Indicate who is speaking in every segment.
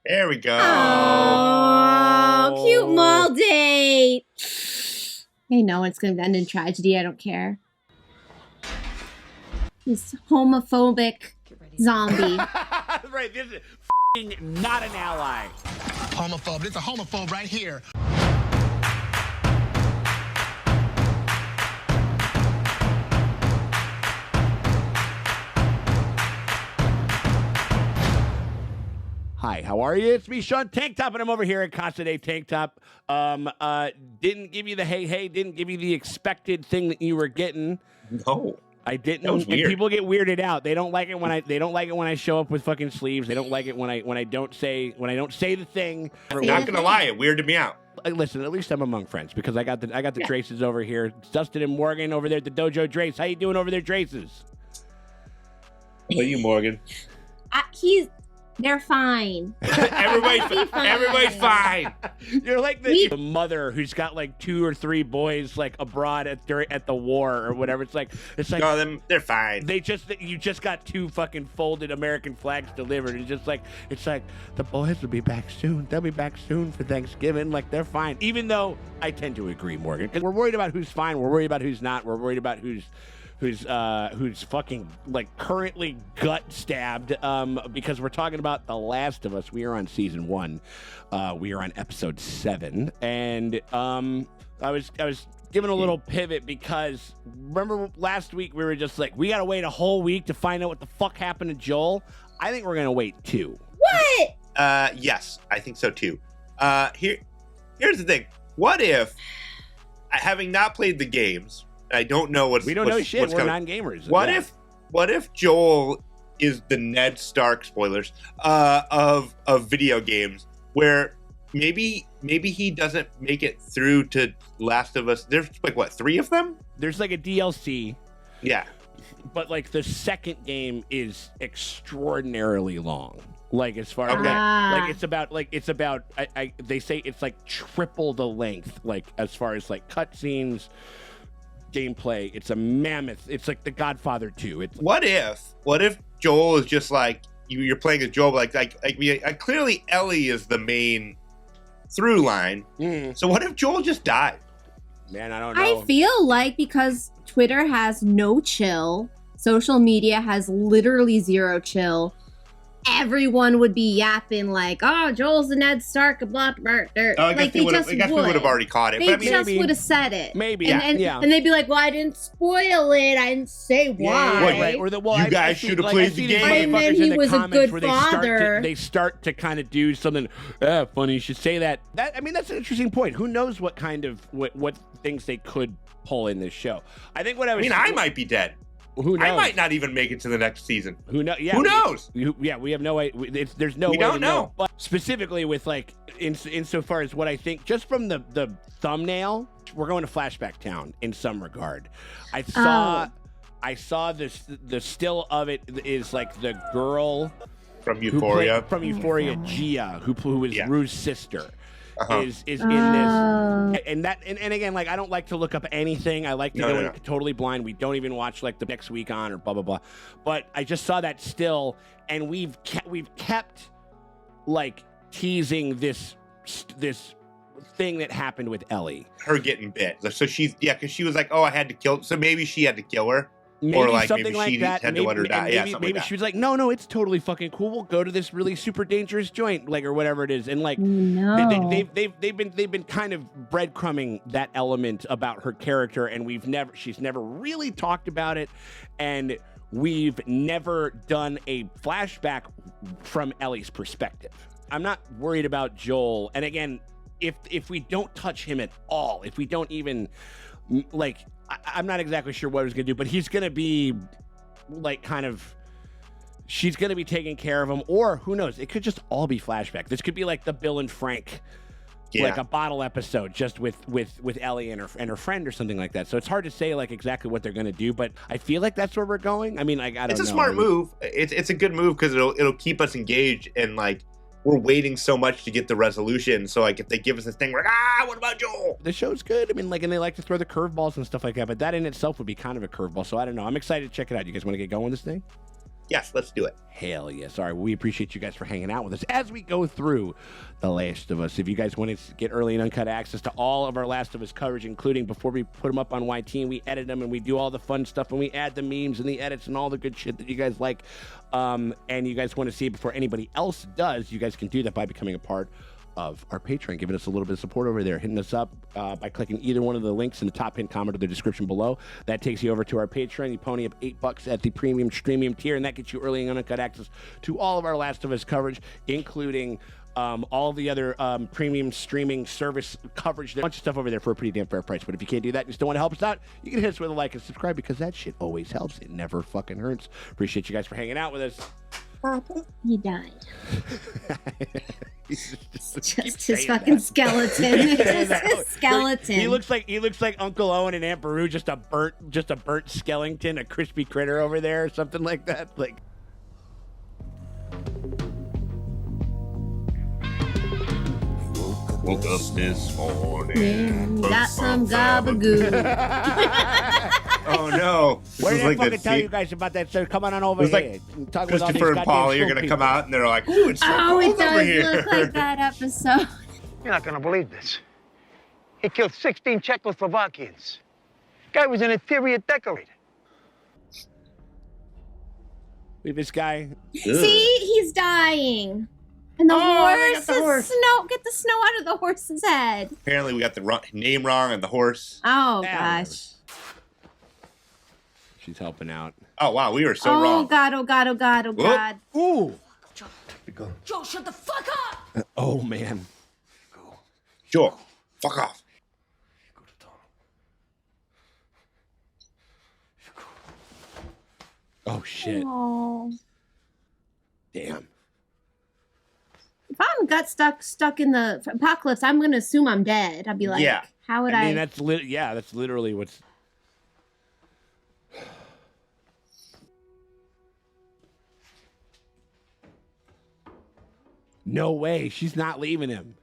Speaker 1: There we go.
Speaker 2: Oh, cute mall date. Hey, no, it's going to end in tragedy. I don't care. This homophobic zombie.
Speaker 3: Right, this is not an ally.
Speaker 4: Homophobe. This is a homophobe right here.
Speaker 3: Hi, how are you? It's me, Sean Tanktop, and I'm over here at Casa de Tanktop. Didn't give you the hey, didn't give you the expected thing that you were getting.
Speaker 1: No.
Speaker 3: I didn't.
Speaker 1: That was weird.
Speaker 3: And people get weirded out. They don't like it when I show up with fucking sleeves. They don't like it when I don't say the thing.
Speaker 1: I'm not gonna lie, it weirded me out.
Speaker 3: Listen, at least I'm among friends because I got the Draces over here. It's Dustin and Morgan over there at the Dojo Drace. How you doing over there, Draces?
Speaker 1: How are you, Morgan?
Speaker 2: They're fine.
Speaker 1: Everybody's fine.
Speaker 3: You're like the mother who's got like 2 or 3 boys like abroad at the war or whatever. It's like
Speaker 1: No, they're fine.
Speaker 3: You just got 2 fucking folded American flags delivered. It's like the boys will be back soon. They'll be back soon for Thanksgiving. Like they're fine. Even though I tend to agree, Morgan, because we're worried about who's fine. We're worried about who's not. We're worried about who's fucking like currently gut stabbed because we're talking about The Last of Us. We are on season 1. We are on episode 7, and I was giving a little pivot because remember last week we were just like, we gotta wait a whole week to find out what the fuck happened to Joel. I think we're gonna wait 2.
Speaker 2: What?
Speaker 1: Yes, I think so too. Here's the thing. What if, having not played the games, I don't know what's.
Speaker 3: We don't know shit. We're
Speaker 1: coming.
Speaker 3: non-gamers.
Speaker 1: What if Joel is the Ned Stark, spoilers, of video games, where maybe he doesn't make it through to Last of Us. There's like what, 3 of them?
Speaker 3: There's like a DLC.
Speaker 1: Yeah.
Speaker 3: But like the second game is extraordinarily long. Like as far as they say it's like triple the length. Like as far as like cutscenes. Gameplay, it's a mammoth. It's like The Godfather 2.
Speaker 1: What if Joel is just like you're playing as Joel, like clearly Ellie is the main through line. So what if Joel just died?
Speaker 3: Man, I don't know.
Speaker 2: I feel like because Twitter has no chill, social media has literally 0 chill. Everyone would be yapping like, "Oh, Joel's the Ned Stark, blah blah blah."
Speaker 1: I guess we would have already caught it.
Speaker 2: They
Speaker 1: but
Speaker 2: just would have said it.
Speaker 3: Maybe,
Speaker 2: and they'd be like, "Well, I didn't spoil it. I didn't say why."
Speaker 3: Right. Or
Speaker 1: you guys should have played the game.
Speaker 2: And then he was a good father.
Speaker 3: They start to kind of do something. Funny, you should say that. That's an interesting point. Who knows what kind of what things they could pull in this show? I think what I
Speaker 1: might be dead.
Speaker 3: Who knows?
Speaker 1: I might not even make it to the next season.
Speaker 3: Who knows? Yeah,
Speaker 1: who knows?
Speaker 3: We have no way. There's no way. We don't know. But specifically with like insofar as what I think, just from the thumbnail, we're going to flashback town in some regard. I saw this. The still of it is like the girl
Speaker 1: from Euphoria.
Speaker 3: Gia, who is Rue's sister. Is in this, and again, like I don't like to look up anything. I like to go in totally blind. We don't even watch like the next week on or blah blah blah. But I just saw that still, and we've kept like teasing this thing that happened with Ellie.
Speaker 1: Her getting bit. So because she was like, "Oh, I had to kill." So maybe she had to kill her.
Speaker 3: Maybe
Speaker 1: or like
Speaker 3: something
Speaker 1: maybe
Speaker 3: like
Speaker 1: she
Speaker 3: that.
Speaker 1: had to let her die.
Speaker 3: Maybe she was like, no, it's totally fucking cool. We'll go to this really super dangerous joint, like or whatever it is, and like they've been kind of breadcrumbing that element about her character, and she's never really talked about it, and we've never done a flashback from Ellie's perspective. I'm not worried about Joel, and again, if we don't touch him at all, if we don't even like. I'm not exactly sure what he's going to do, but he's going to be like kind of, she's going to be taking care of him, or who knows? It could just all be flashback. This could be like the Bill and Frank, like a bottle episode just with Ellie and her friend or something like that. So it's hard to say like exactly what they're going to do, but I feel like that's where we're going. I mean, I don't know.
Speaker 1: It's a smart move. It's a good move because it'll keep us engaged and like, we're waiting so much to get the resolution. So like if they give us this thing, we're like, what about Joel?
Speaker 3: The show's good. I mean, like, and they like to throw the curveballs and stuff like that, but that in itself would be kind of a curveball. So I don't know. I'm excited to check it out. You guys want to get going with this thing?
Speaker 1: Yes, let's do it.
Speaker 3: Hell yes. All right. We appreciate you guys for hanging out with us as we go through The Last of Us. If you guys want to get early and uncut access to all of our Last of Us coverage, including before we put them up on YT and we edit them and we do all the fun stuff and we add the memes and the edits and all the good shit that you guys like, and you guys want to see it before anybody else does, you guys can do that by becoming a part of our Patreon, giving us a little bit of support over there, hitting us up by clicking either one of the links in the top pinned comment or the description below. That takes you over to our Patreon. You pony up $8 at the premium streamium tier, and that gets you early and uncut access to all of our Last of Us coverage, including all the other premium streaming service coverage. There's a bunch of stuff over there for a pretty damn fair price. But if you can't do that and you still want to help us out, you can hit us with a like and subscribe, because that shit always helps. It never fucking hurts. Appreciate you guys for hanging out with us.
Speaker 2: Papa, he died.
Speaker 3: Just
Speaker 2: His fucking skeleton. It's just his skeleton.
Speaker 3: He looks like Uncle Owen and Aunt Beru, just a burnt skeleton, a crispy critter over there, or something like that. Like.
Speaker 1: Woke up this morning.
Speaker 2: Got some gabagool.
Speaker 1: Oh no!
Speaker 3: Where did I fucking tell you guys about that? So come on over here. Talk with all these
Speaker 1: Christopher and
Speaker 3: goddamn
Speaker 1: Polly are
Speaker 3: school
Speaker 1: gonna
Speaker 3: people.
Speaker 1: come out and they're like, "Ooh, it's so
Speaker 2: Oh,
Speaker 1: cold
Speaker 2: it
Speaker 1: over
Speaker 2: does
Speaker 1: here."
Speaker 2: look like that episode.
Speaker 5: You're not gonna believe this. He killed 16 Czechoslovakians. Guy was an interior decorator.
Speaker 3: Leave this guy.
Speaker 2: See, he's dying. And the
Speaker 1: Oh, they got
Speaker 2: horse
Speaker 1: the
Speaker 2: is
Speaker 1: horse.
Speaker 2: snow. Get the snow out of the horse's head.
Speaker 1: Apparently, we got the name wrong on the horse.
Speaker 2: Oh,
Speaker 3: Yeah,
Speaker 2: gosh.
Speaker 3: She's helping out.
Speaker 1: Oh wow, we were so
Speaker 2: Oh,
Speaker 1: wrong.
Speaker 2: God, oh, God, oh, God, oh,
Speaker 1: Whoop.
Speaker 2: God.
Speaker 3: Ooh.
Speaker 6: Joel, shut the fuck up!
Speaker 3: Oh man.
Speaker 1: Sure, fuck off.
Speaker 3: Oh shit.
Speaker 2: Oh.
Speaker 3: Damn.
Speaker 2: If I'm got stuck in the apocalypse, I'm going to assume I'm dead. I'd be like,
Speaker 1: Yeah.
Speaker 2: how would
Speaker 3: I mean, that's literally what's. No way. She's not leaving him.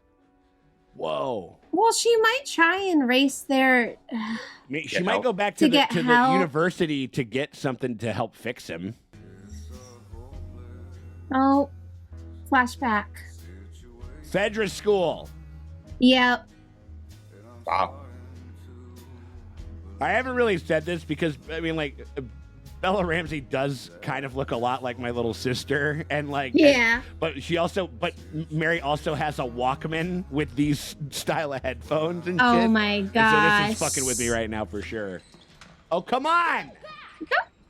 Speaker 3: Whoa.
Speaker 2: Well, she might try and race their...
Speaker 3: She
Speaker 1: Get
Speaker 3: might
Speaker 1: help?
Speaker 3: go back
Speaker 2: To
Speaker 3: to
Speaker 2: get
Speaker 3: the
Speaker 2: help?
Speaker 3: university to get something to help fix him.
Speaker 2: Oh, flashback.
Speaker 3: Fedra school.
Speaker 2: Yep.
Speaker 1: Wow.
Speaker 3: I haven't really said this because, I mean, like, Bella Ramsey does kind of look a lot like my little sister, and like,
Speaker 2: Yeah.
Speaker 3: but Mary also has a Walkman with these style of headphones and
Speaker 2: Oh
Speaker 3: shit.
Speaker 2: my
Speaker 3: And
Speaker 2: gosh.
Speaker 3: so this is fucking with me right now for sure. Oh, come on!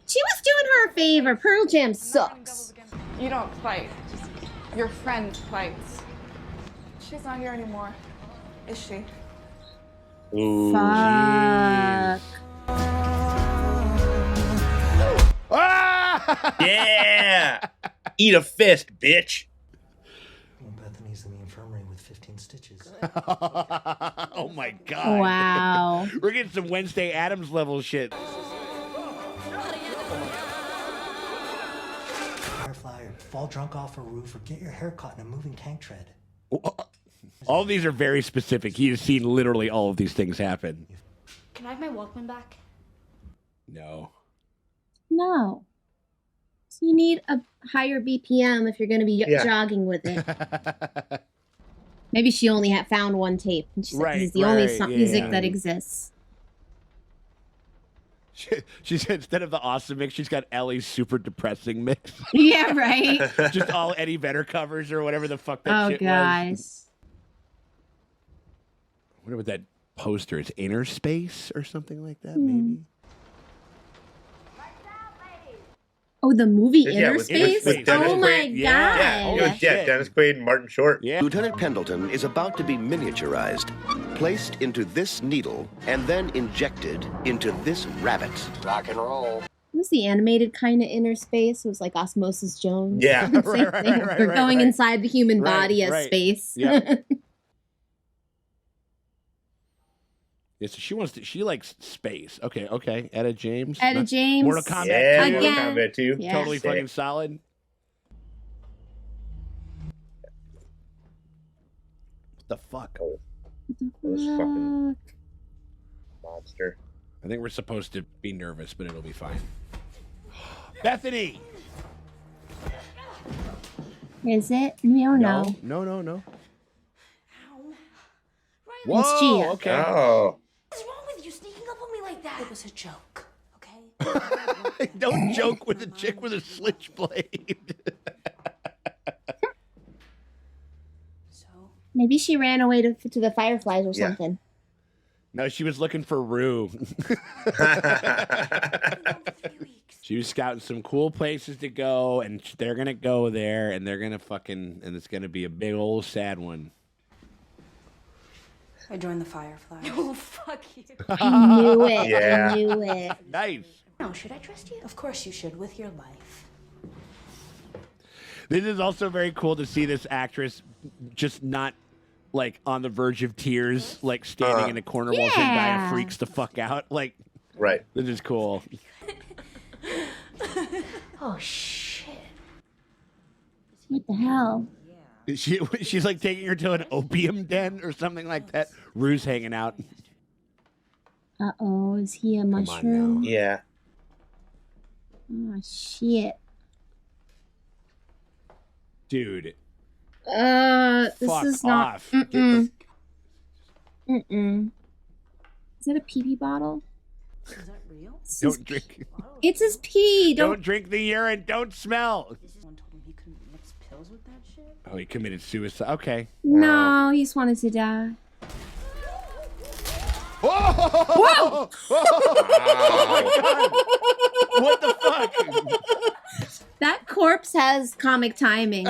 Speaker 2: She was doing her a favor. Pearl Jam sucks.
Speaker 7: You don't fight. Your friend fights. She's not here anymore, is she?
Speaker 1: Ooh.
Speaker 2: Fuck.
Speaker 3: Ah!
Speaker 1: Yeah. Eat a fist, bitch.
Speaker 8: Bethany's in the infirmary with 15 stitches.
Speaker 3: Oh my god.
Speaker 2: Wow.
Speaker 3: We're getting some Wednesday Addams level shit.
Speaker 8: Firefly, or fall drunk off a roof, or get your hair caught in a moving tank tread.
Speaker 3: All of these are very specific. He has seen literally all of these things happen.
Speaker 6: Can I have my Walkman back?
Speaker 3: No.
Speaker 2: No. So you need a higher BPM if you're going to be
Speaker 1: Yeah.
Speaker 2: jogging with it. Maybe she only had found one tape. And she's like,
Speaker 3: Right,
Speaker 2: this is the only
Speaker 3: right,
Speaker 2: music
Speaker 3: yeah.
Speaker 2: that exists.
Speaker 3: She's instead of the awesome mix, she's got Ellie's super depressing mix.
Speaker 2: Yeah, right?
Speaker 3: Just all Eddie Vedder covers or whatever the fuck that
Speaker 2: Oh,
Speaker 3: shit was.
Speaker 2: guys.
Speaker 3: I wonder what that poster is. Inner Space or something like that, maybe?
Speaker 2: Oh, the movie
Speaker 1: Yeah,
Speaker 2: Inner
Speaker 1: with
Speaker 2: Space?
Speaker 1: Dennis
Speaker 2: Oh, my
Speaker 1: Quaid.
Speaker 3: Yeah.
Speaker 1: Yeah,
Speaker 2: God.
Speaker 1: it was
Speaker 3: shit.
Speaker 1: Dennis Quaid and Martin Short.
Speaker 3: Yeah.
Speaker 9: Lieutenant Pendleton is about to be miniaturized, placed into this needle, and then injected into this rabbit.
Speaker 5: Rock and roll.
Speaker 2: It was the animated kind of Inner Space. It was like Osmosis Jones.
Speaker 1: Yeah.
Speaker 2: Same
Speaker 3: Right,
Speaker 2: thing.
Speaker 3: right,
Speaker 2: We're
Speaker 3: right,
Speaker 2: going
Speaker 3: right.
Speaker 2: inside the human
Speaker 3: Right,
Speaker 2: body as
Speaker 3: right.
Speaker 2: space.
Speaker 3: Yeah. Yeah, so she likes space. Okay. Etta James.
Speaker 2: Etta James.
Speaker 3: Mortal Kombat
Speaker 1: Yeah,
Speaker 3: 2.
Speaker 1: Mortal
Speaker 2: Again.
Speaker 1: Kombat 2.
Speaker 2: Yeah.
Speaker 3: Totally
Speaker 1: Sick.
Speaker 3: fucking solid. What the fuck?
Speaker 1: Those fucking monster.
Speaker 3: I think we're supposed to be nervous, but it'll be fine. Bethany!
Speaker 2: Is it? No, no.
Speaker 3: No.
Speaker 6: Ow. Right.
Speaker 3: Whoa,
Speaker 2: It's Gia.
Speaker 3: okay.
Speaker 1: Oh.
Speaker 6: What's wrong with you sneaking up on me like that? It was a joke, okay?
Speaker 3: Don't joke with a chick with a switchblade.
Speaker 6: So,
Speaker 2: Maybe she ran away to the fireflies or
Speaker 1: Yeah.
Speaker 2: something.
Speaker 3: No, she was looking for Rue. She was scouting some cool places to go, and they're gonna go there, and they're gonna and it's gonna be a big old sad one.
Speaker 6: I joined the Fireflies.
Speaker 7: Oh, fuck you.
Speaker 2: I knew it.
Speaker 1: Yeah.
Speaker 2: I knew it.
Speaker 3: Nice.
Speaker 6: No, should I trust you? Of course you should, with your life.
Speaker 3: This is also very cool to see this actress just not like on the verge of tears, like standing in a corner while Zendaya
Speaker 2: Yeah.
Speaker 3: freaks the fuck out. Like,
Speaker 1: Right.
Speaker 3: this is cool.
Speaker 6: Oh, shit.
Speaker 2: What the hell?
Speaker 3: She's like taking her to an opium den or something like that. Rue's hanging out.
Speaker 2: Uh-oh, is he a mushroom?
Speaker 1: Yeah.
Speaker 2: Oh, shit.
Speaker 3: Dude,
Speaker 2: This
Speaker 3: fuck
Speaker 2: is not...
Speaker 3: off.
Speaker 2: Mm-mm. Mm-mm. Is that a pee-pee bottle?
Speaker 6: Is that real?
Speaker 3: Don't drink.
Speaker 2: It's his pee.
Speaker 3: Don't drink the urine. Don't smell.
Speaker 6: Someone told him he couldn't mix pills with that shit.
Speaker 3: Oh, he committed suicide. Okay.
Speaker 2: No, he just wanted to die.
Speaker 3: Whoa! What the fuck?
Speaker 2: That corpse has comic timing.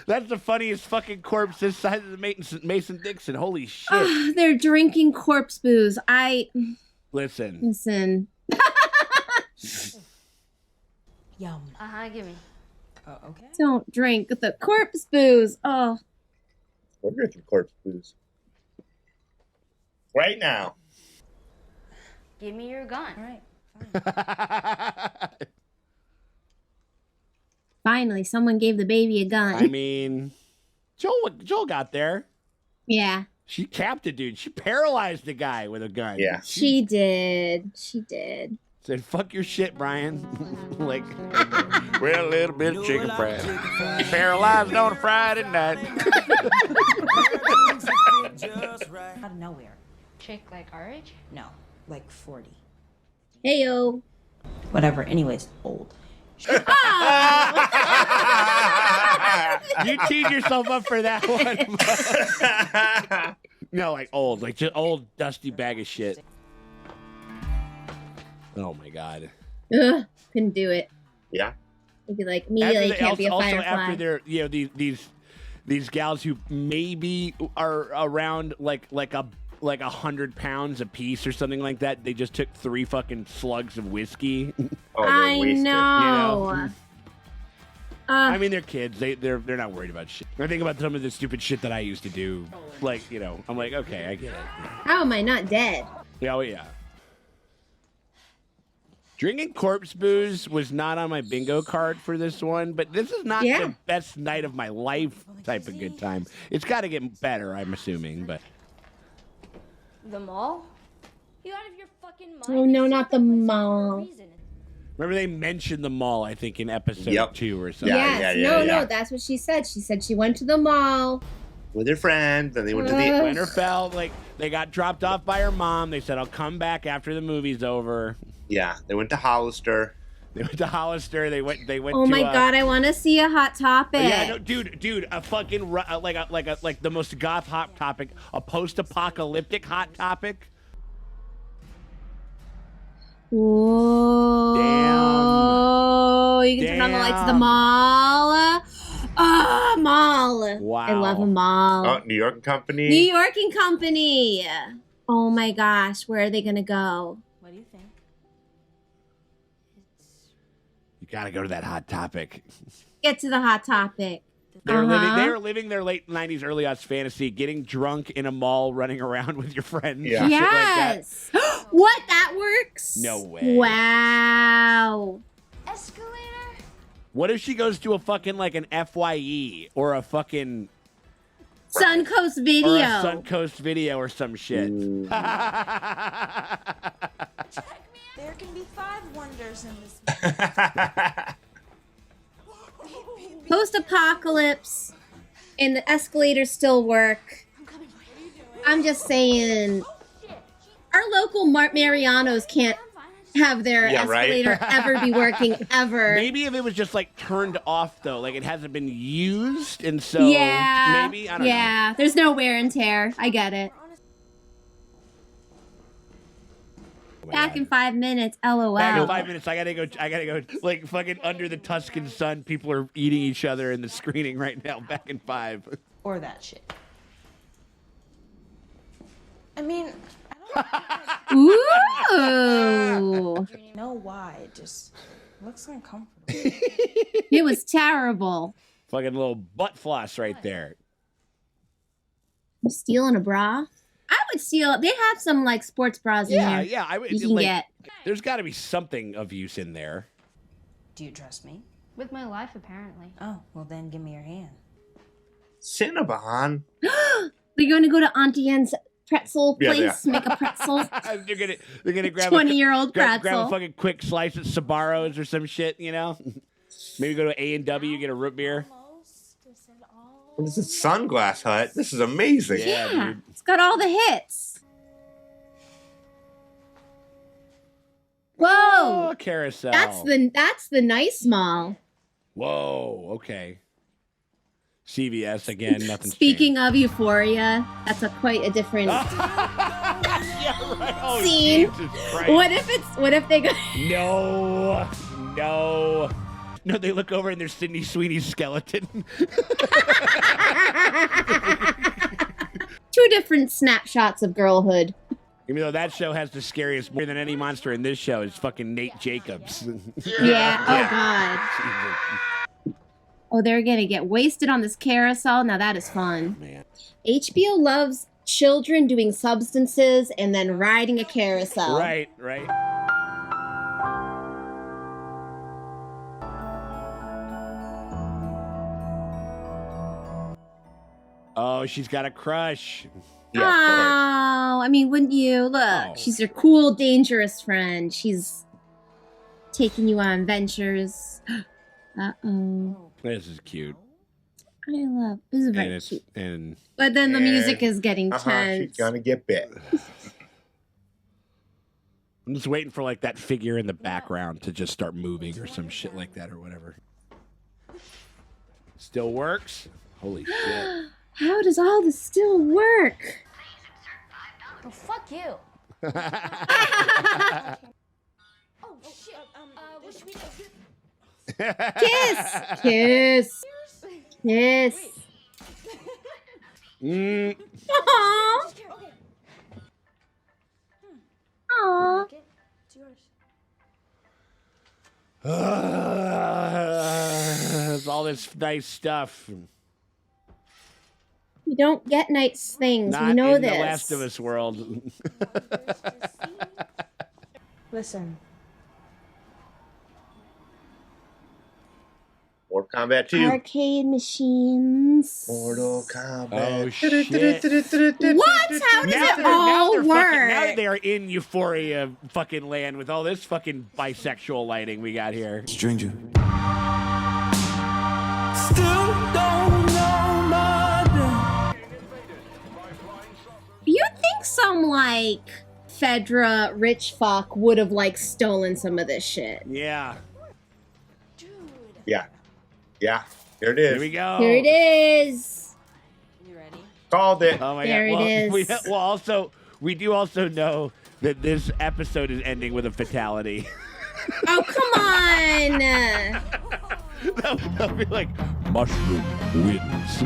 Speaker 3: That's the funniest fucking corpse this size of the Mason Dixon. Holy shit.
Speaker 2: They're drinking corpse booze.
Speaker 3: Listen.
Speaker 2: Listen.
Speaker 6: Yum.
Speaker 7: Give me.
Speaker 6: Oh, okay.
Speaker 2: Don't drink the corpse booze. Oh.
Speaker 1: We're drinking corpse booze. Right now.
Speaker 7: Give me your gun.
Speaker 6: All right.
Speaker 2: Finally, someone gave the baby a gun.
Speaker 3: I mean, Joel got there.
Speaker 2: Yeah.
Speaker 3: She capped a dude. She paralyzed the guy with a gun.
Speaker 1: Yeah.
Speaker 2: She did. She did.
Speaker 3: Said, fuck your shit, Brian. Like, we're a little bit of chicken fried. Paralyzed on a Friday night.
Speaker 6: Out of nowhere.
Speaker 7: Chick like our age?
Speaker 6: No, like 40.
Speaker 2: Heyo.
Speaker 6: Whatever. Anyways, old.
Speaker 3: You teed yourself up for that one. No, like old. Like just old, dusty bag of shit. Oh, my God.
Speaker 2: Ugh, couldn't do it.
Speaker 1: Yeah.
Speaker 2: You'd be like, immediately can't be a
Speaker 3: also
Speaker 2: firefly.
Speaker 3: after they're, you know, these gals who maybe are around like 100 pounds a piece or something like that. They just took 3 fucking slugs of whiskey.
Speaker 1: Oh, they're
Speaker 2: I
Speaker 1: wasted.
Speaker 2: know.
Speaker 3: You know? I mean, they're kids. They're not worried about shit. I think about some of the stupid shit that I used to do. Like, you know, I'm like, okay, I get it.
Speaker 2: How am I not dead?
Speaker 3: Oh, yeah. Drinking corpse booze was not on my bingo card for this one, but this is not the best night of my life type of good time. It's got to get better, I'm assuming, but...
Speaker 7: The mall? You out of your fucking mind?
Speaker 2: Oh, no, not the mall.
Speaker 3: Remember they mentioned the mall, I think, in episode 2 or something.
Speaker 2: Yes. No, that's what she said. She said she went to the mall.
Speaker 1: With her friends, and they went to the
Speaker 3: Winterfell, like, they got dropped off by her mom. They said, I'll come back after the movie's over.
Speaker 1: Yeah, they went to Hollister.
Speaker 3: They went to Hollister. They went.
Speaker 2: Oh
Speaker 3: to,
Speaker 2: my God! I want to see a Hot Topic.
Speaker 3: Yeah, no, dude, a fucking like the most goth hot topic, a post-apocalyptic hot topic.
Speaker 2: Whoa!
Speaker 3: Damn!
Speaker 2: You can turn on the lights of the mall. Mall.
Speaker 3: Wow!
Speaker 2: I love a mall.
Speaker 1: Oh, New York and Company.
Speaker 2: New York and Company. Oh my gosh! Where are they gonna go?
Speaker 6: What do you think?
Speaker 3: You gotta go to that hot topic.
Speaker 2: Get to the Hot Topic.
Speaker 3: They were living their late 90s, early aughts fantasy, getting drunk in a mall, running around with your friends.
Speaker 1: Yeah.
Speaker 3: Shit like that.
Speaker 2: Yes. What? That works?
Speaker 3: No way.
Speaker 2: Wow.
Speaker 7: Escalator?
Speaker 3: What if she goes to a fucking like an FYE or a fucking
Speaker 2: Suncoast Video.
Speaker 3: or a Suncoast Video or some shit?
Speaker 7: Check me
Speaker 10: There can be 5 wonders in this.
Speaker 2: Post-apocalypse, and the escalators still work. I'm just saying, our local Marianos can't have their escalator ever be working ever.
Speaker 3: Maybe if it was just like turned off though, like it hasn't been used, and so maybe I don't know.
Speaker 2: There's no wear and tear. I get it. Back in 5 minutes, LOL.
Speaker 3: Back in 5 minutes, I gotta go. Like fucking under the Tuscan sun, people are eating each other in the screening right now. Back in 5.
Speaker 6: Or that shit.
Speaker 7: I mean,
Speaker 2: Ooh.
Speaker 7: I don't know why. It just looks uncomfortable.
Speaker 2: It was terrible.
Speaker 3: Fucking little butt floss right there.
Speaker 2: You stealing a bra? I would steal. They have some like sports bras in there.
Speaker 3: Yeah. I would.
Speaker 2: You can get.
Speaker 3: There's got to be something of use in there.
Speaker 6: Do you trust me?
Speaker 10: With my life, apparently.
Speaker 6: Oh, well then give me your hand.
Speaker 1: Cinnabon.
Speaker 2: We're going to go to Auntie Anne's pretzel place, make a pretzel.
Speaker 3: they're gonna grab
Speaker 2: 20-year-old pretzel.
Speaker 3: Grab a fucking quick slice at Sbarro's or some shit, you know? Maybe go to A&W, get a root beer.
Speaker 1: What is this, Sunglass Hut? This is amazing.
Speaker 2: Yeah,
Speaker 3: dude.
Speaker 2: it's got all the hits. Whoa,
Speaker 3: Oh, carousel.
Speaker 2: that's the nice mall.
Speaker 3: Whoa, okay. CVS again, nothing.
Speaker 2: Speaking of Euphoria, that's quite a different
Speaker 3: Yeah, right. Oh,
Speaker 2: scene.
Speaker 3: Jesus Christ.
Speaker 2: What if they go?
Speaker 3: No, they look over and there's Sydney Sweeney's skeleton.
Speaker 2: 2 different snapshots of girlhood.
Speaker 3: Even though that show has the scariest more than any monster in this show is fucking Nate Jacobs.
Speaker 2: Yeah. Oh God. Oh, they're gonna get wasted on this carousel. Now that is fun.
Speaker 3: Man.
Speaker 2: HBO loves children doing substances and then riding a carousel.
Speaker 3: Right. Oh, she's got a crush.
Speaker 1: Yeah, of course.
Speaker 2: Oh, I mean, wouldn't you? Look, she's your cool, dangerous friend. She's taking you on adventures. Uh-oh.
Speaker 3: This is cute.
Speaker 2: This is very cute.
Speaker 3: And
Speaker 2: But then the music is getting
Speaker 1: She's
Speaker 2: tense.
Speaker 1: gonna get bit.
Speaker 3: I'm just waiting for like that figure in the background to just start moving or some shit like that or whatever. Still works? Holy shit.
Speaker 2: How does all this still work?
Speaker 10: Oh, fuck you.
Speaker 6: Oh shit. What should we do?
Speaker 2: Kiss! Kiss!
Speaker 3: Mm.
Speaker 2: Aww! Aww.
Speaker 6: It's yours.
Speaker 3: There's all this nice stuff.
Speaker 2: You don't get nice things.
Speaker 3: Not
Speaker 2: we know
Speaker 3: in
Speaker 2: this.
Speaker 3: the Last of Us world.
Speaker 6: Listen.
Speaker 1: Mortal Kombat 2.
Speaker 2: Arcade machines.
Speaker 1: Mortal Kombat.
Speaker 3: Oh shit.
Speaker 2: What? How does it all
Speaker 3: they're
Speaker 2: work?
Speaker 3: now they are in Euphoria fucking land with all this fucking bisexual lighting we got here.
Speaker 11: Stranger.
Speaker 2: You think some like Fedra rich fuck would have like stolen some of this shit?
Speaker 3: Yeah.
Speaker 1: Yeah. Yeah. Here it is.
Speaker 3: Here we go.
Speaker 2: Here it is.
Speaker 6: You ready?
Speaker 1: Called it.
Speaker 3: Oh my
Speaker 2: There
Speaker 3: god.
Speaker 2: it is.
Speaker 3: We do also know that this episode is ending with a fatality.
Speaker 2: Oh, come on.
Speaker 3: They'll be like, Mushroom wins.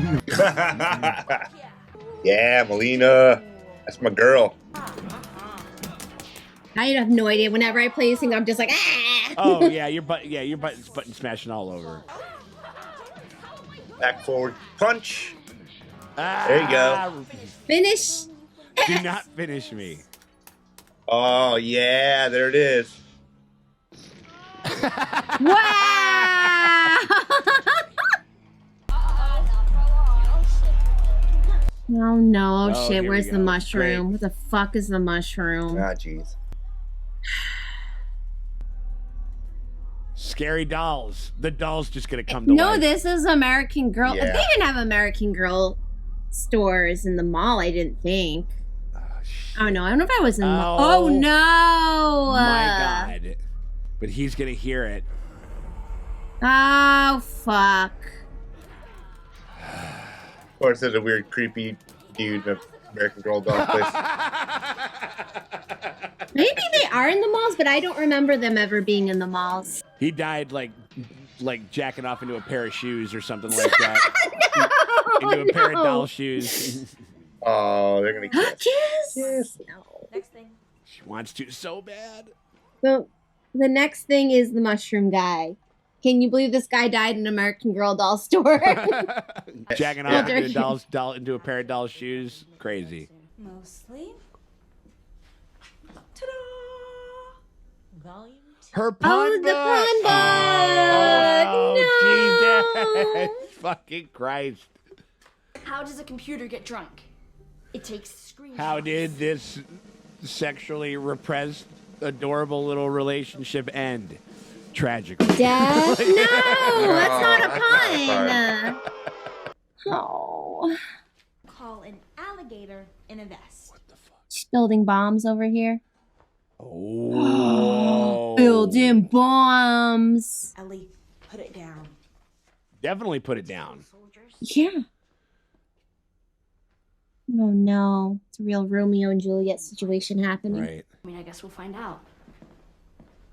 Speaker 1: Yeah, Melina. That's my girl.
Speaker 2: I have no idea. Whenever I play this thing, I'm just like, ah.
Speaker 3: Oh yeah, your butt's button smashing all over.
Speaker 1: Back forward punch.
Speaker 3: Ah,
Speaker 1: There you go.
Speaker 2: Finish.
Speaker 3: Do not finish me.
Speaker 1: Oh yeah, there it is.
Speaker 2: Wow. Oh no,
Speaker 3: Oh,
Speaker 2: shit,
Speaker 3: here
Speaker 2: where's
Speaker 3: we
Speaker 2: the
Speaker 3: go.
Speaker 2: mushroom?
Speaker 3: Great.
Speaker 2: What the fuck is the mushroom?
Speaker 1: Ah, jeez.
Speaker 3: Scary dolls. The doll's just gonna come to
Speaker 2: No,
Speaker 3: life.
Speaker 2: this is American Girl.
Speaker 1: Yeah.
Speaker 2: They didn't have American Girl stores in the mall, I didn't think. Oh, no. I don't know if I was in the mall. Oh, no.
Speaker 3: My God. But he's gonna hear it.
Speaker 2: Oh, fuck.
Speaker 1: Of course, there's a weird, creepy dude in American Girl doll place.
Speaker 2: Maybe they are in the malls, but I don't remember them ever being in the malls.
Speaker 3: He died like jacking off into a pair of shoes or something like that. Into a pair of doll shoes.
Speaker 1: Oh, they're gonna
Speaker 2: kiss. No.
Speaker 6: Next thing.
Speaker 3: She wants to so bad.
Speaker 2: So the next thing is the mushroom guy. Can you believe this guy died in an American Girl doll store?
Speaker 3: Jacking off into a pair of doll shoes. Crazy.
Speaker 6: Mostly. Ta-da! Volume 2.
Speaker 3: Her pun
Speaker 2: the pun book.
Speaker 3: Oh,
Speaker 2: no.
Speaker 3: Jesus. Fucking Christ.
Speaker 10: How does a computer get drunk? It takes screenshots.
Speaker 3: How did this sexually repressed, adorable little relationship end? Tragically.
Speaker 2: Death? No, that's not a pun. Oh.
Speaker 6: Call an alligator in a vest.
Speaker 3: What the fuck?
Speaker 2: She's building bombs over here.
Speaker 3: Oh.
Speaker 2: Building bombs.
Speaker 6: Ellie, put it down.
Speaker 3: Definitely put it down.
Speaker 2: Yeah. Oh no. It's a real Romeo and Juliet situation happening.
Speaker 3: Right.
Speaker 10: I mean, I guess we'll find out.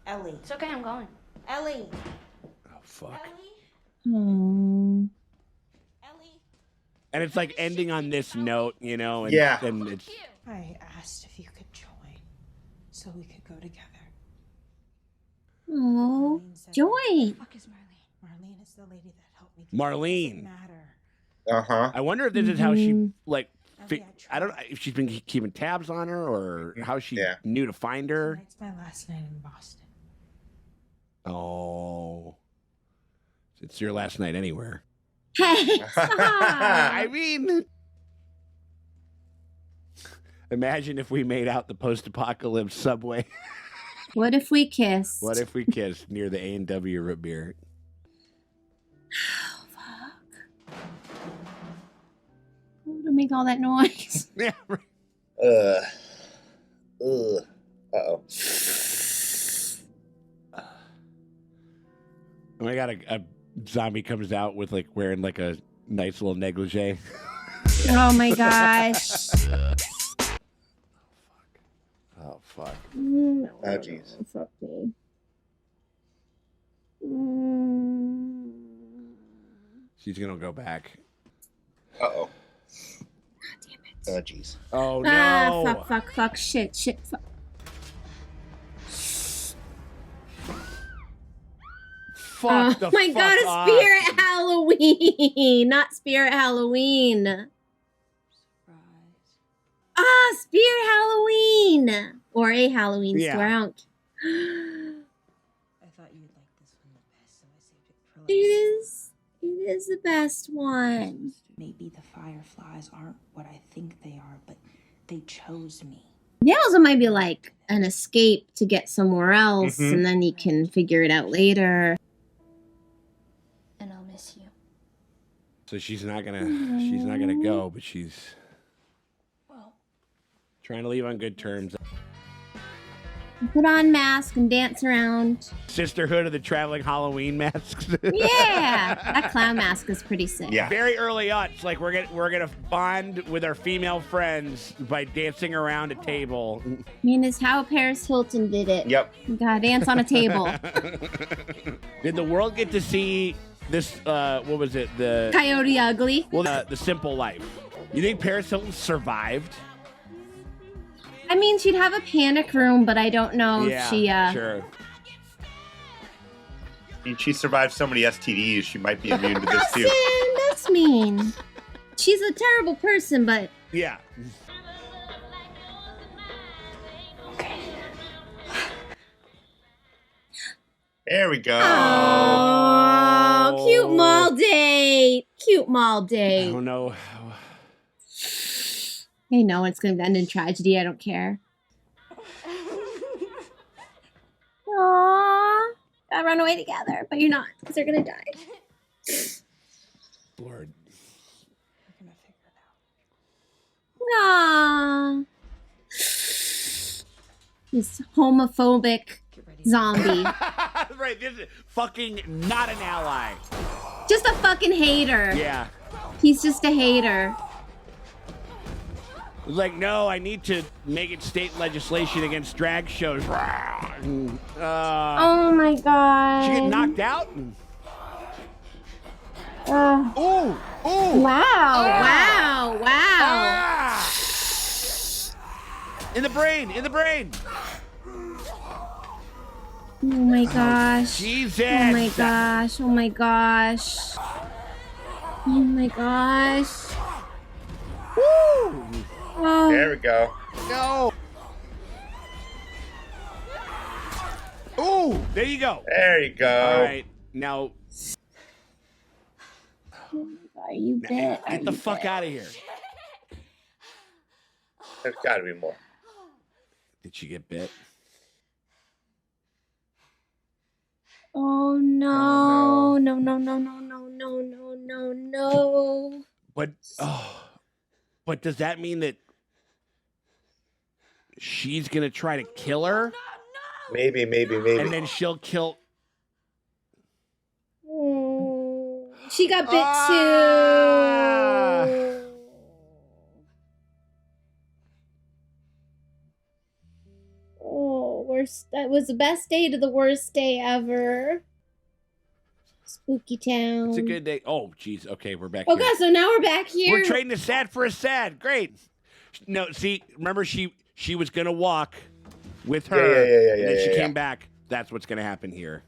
Speaker 6: Ellie.
Speaker 10: It's okay, I'm going.
Speaker 6: Ellie.
Speaker 3: Oh, fuck.
Speaker 6: Ellie.
Speaker 2: Oh.
Speaker 6: Ellie.
Speaker 3: And it's like ending on this note, you know? And,
Speaker 1: Yeah.
Speaker 3: And it's,
Speaker 6: I asked if you could join so we could go together.
Speaker 2: Oh. Joy.
Speaker 10: Fuck is Marlene?
Speaker 6: Marlene is the lady that helped me.
Speaker 3: Marlene.
Speaker 6: Matter.
Speaker 1: Uh-huh.
Speaker 3: I wonder if this is how she, like,
Speaker 6: Ellie,
Speaker 3: I don't know if she's been keeping tabs on her or how she knew to find her.
Speaker 6: Tonight's my last night in Boston.
Speaker 3: Oh. It's your last night anywhere.
Speaker 2: Hey, stop.
Speaker 3: I mean, imagine if we made out the post-apocalypse subway.
Speaker 2: What if we kissed?
Speaker 3: What if we kissed near the A&W root beer?
Speaker 2: Oh, fuck. Don't make all that noise.
Speaker 3: Yeah, right.
Speaker 1: Uh-oh.
Speaker 3: Oh my God, a zombie comes out with like wearing like a nice little negligee.
Speaker 2: Oh my gosh.
Speaker 3: Oh fuck.
Speaker 2: Oh
Speaker 1: jeez.
Speaker 2: Fuck me.
Speaker 3: She's gonna go back.
Speaker 1: Uh-oh.
Speaker 2: God damn it.
Speaker 1: Oh, jeez.
Speaker 3: Oh no.
Speaker 2: Fuck, shit, fuck.
Speaker 3: Fuck the
Speaker 2: Oh my
Speaker 3: fuck
Speaker 2: God, a
Speaker 3: off.
Speaker 2: Spirit Halloween, not Spirit Halloween.
Speaker 6: Surprise.
Speaker 2: Ah, Spirit Halloween. Or a Halloween
Speaker 3: Yeah.
Speaker 2: store. I don't.
Speaker 6: I thought you'd like this one the best, so I saved it for later.
Speaker 2: It is the best one.
Speaker 6: Maybe the fireflies aren't what I think they are, but they chose me.
Speaker 2: They also might be like an escape to get somewhere else,
Speaker 1: Mhm.
Speaker 2: and then you can figure it out later.
Speaker 10: And I'll miss you.
Speaker 3: So she's not gonna go, but she's
Speaker 10: Well,
Speaker 3: trying to leave on good terms.
Speaker 2: Put on mask and dance around.
Speaker 3: Sisterhood of the Traveling Halloween Masks.
Speaker 2: Yeah, that clown mask is pretty sick.
Speaker 1: Yeah.
Speaker 3: Very early on, it's like we're gonna bond with our female friends by dancing around a table.
Speaker 2: I mean, it's how Paris Hilton did it.
Speaker 1: Yep.
Speaker 2: You gotta dance on a table.
Speaker 3: Did the world get to see this? What was it? The
Speaker 2: Coyote Ugly.
Speaker 3: well, the Simple Life. You think Paris Hilton survived?
Speaker 2: I mean, she'd have a panic room, but I don't know if she.
Speaker 3: Sure.
Speaker 1: She survived so many STDs, she might be immune to this too.
Speaker 2: Listen, that's mean. She's a terrible person, but
Speaker 3: Yeah.
Speaker 1: There we go.
Speaker 2: oh, cute mall date. Cute mall
Speaker 3: I
Speaker 2: date.
Speaker 3: don't know.
Speaker 2: I know it's gonna end in tragedy. I don't care. Aww. Gotta run away together, but you're not because they're gonna die.
Speaker 3: Lord.
Speaker 6: We're gonna figure it out.
Speaker 2: Aww. This homophobic zombie.
Speaker 3: Right, this is fucking not an ally.
Speaker 2: Just a fucking hater.
Speaker 3: Yeah.
Speaker 2: He's just a hater.
Speaker 3: Like, no, I need to make it state legislation against drag shows.
Speaker 2: Oh my god.
Speaker 3: She get knocked out? Ooh! Ooh!
Speaker 2: Wow! Wow! Wow!
Speaker 3: Ah! In the brain! In the brain!
Speaker 2: Oh my gosh!
Speaker 3: Jesus!
Speaker 2: Oh my gosh! Oh my gosh! Oh my gosh!
Speaker 3: Woo!
Speaker 2: Oh.
Speaker 1: There we go.
Speaker 3: No! Ooh! There you go.
Speaker 1: There you go.
Speaker 3: All right, now
Speaker 2: Are you bit?
Speaker 3: get the fuck out of here.
Speaker 1: There's got to be more.
Speaker 3: Did she get bit?
Speaker 2: Oh no! No! No! No! No! No! No! No! No! No!
Speaker 3: But but does that mean that she's gonna try to kill her?
Speaker 1: Maybe.
Speaker 3: And then she'll kill.
Speaker 2: She got bit too. Oh, worst. That was the best day to the worst day ever. Spooky town.
Speaker 3: It's a good day. Oh, jeez. Okay, we're back.
Speaker 2: Okay,
Speaker 3: here.
Speaker 2: so now we're back here.
Speaker 3: We're trading a sad for a sad. Great. No, see, remember she was gonna walk with her, and then she came back. That's what's gonna happen here.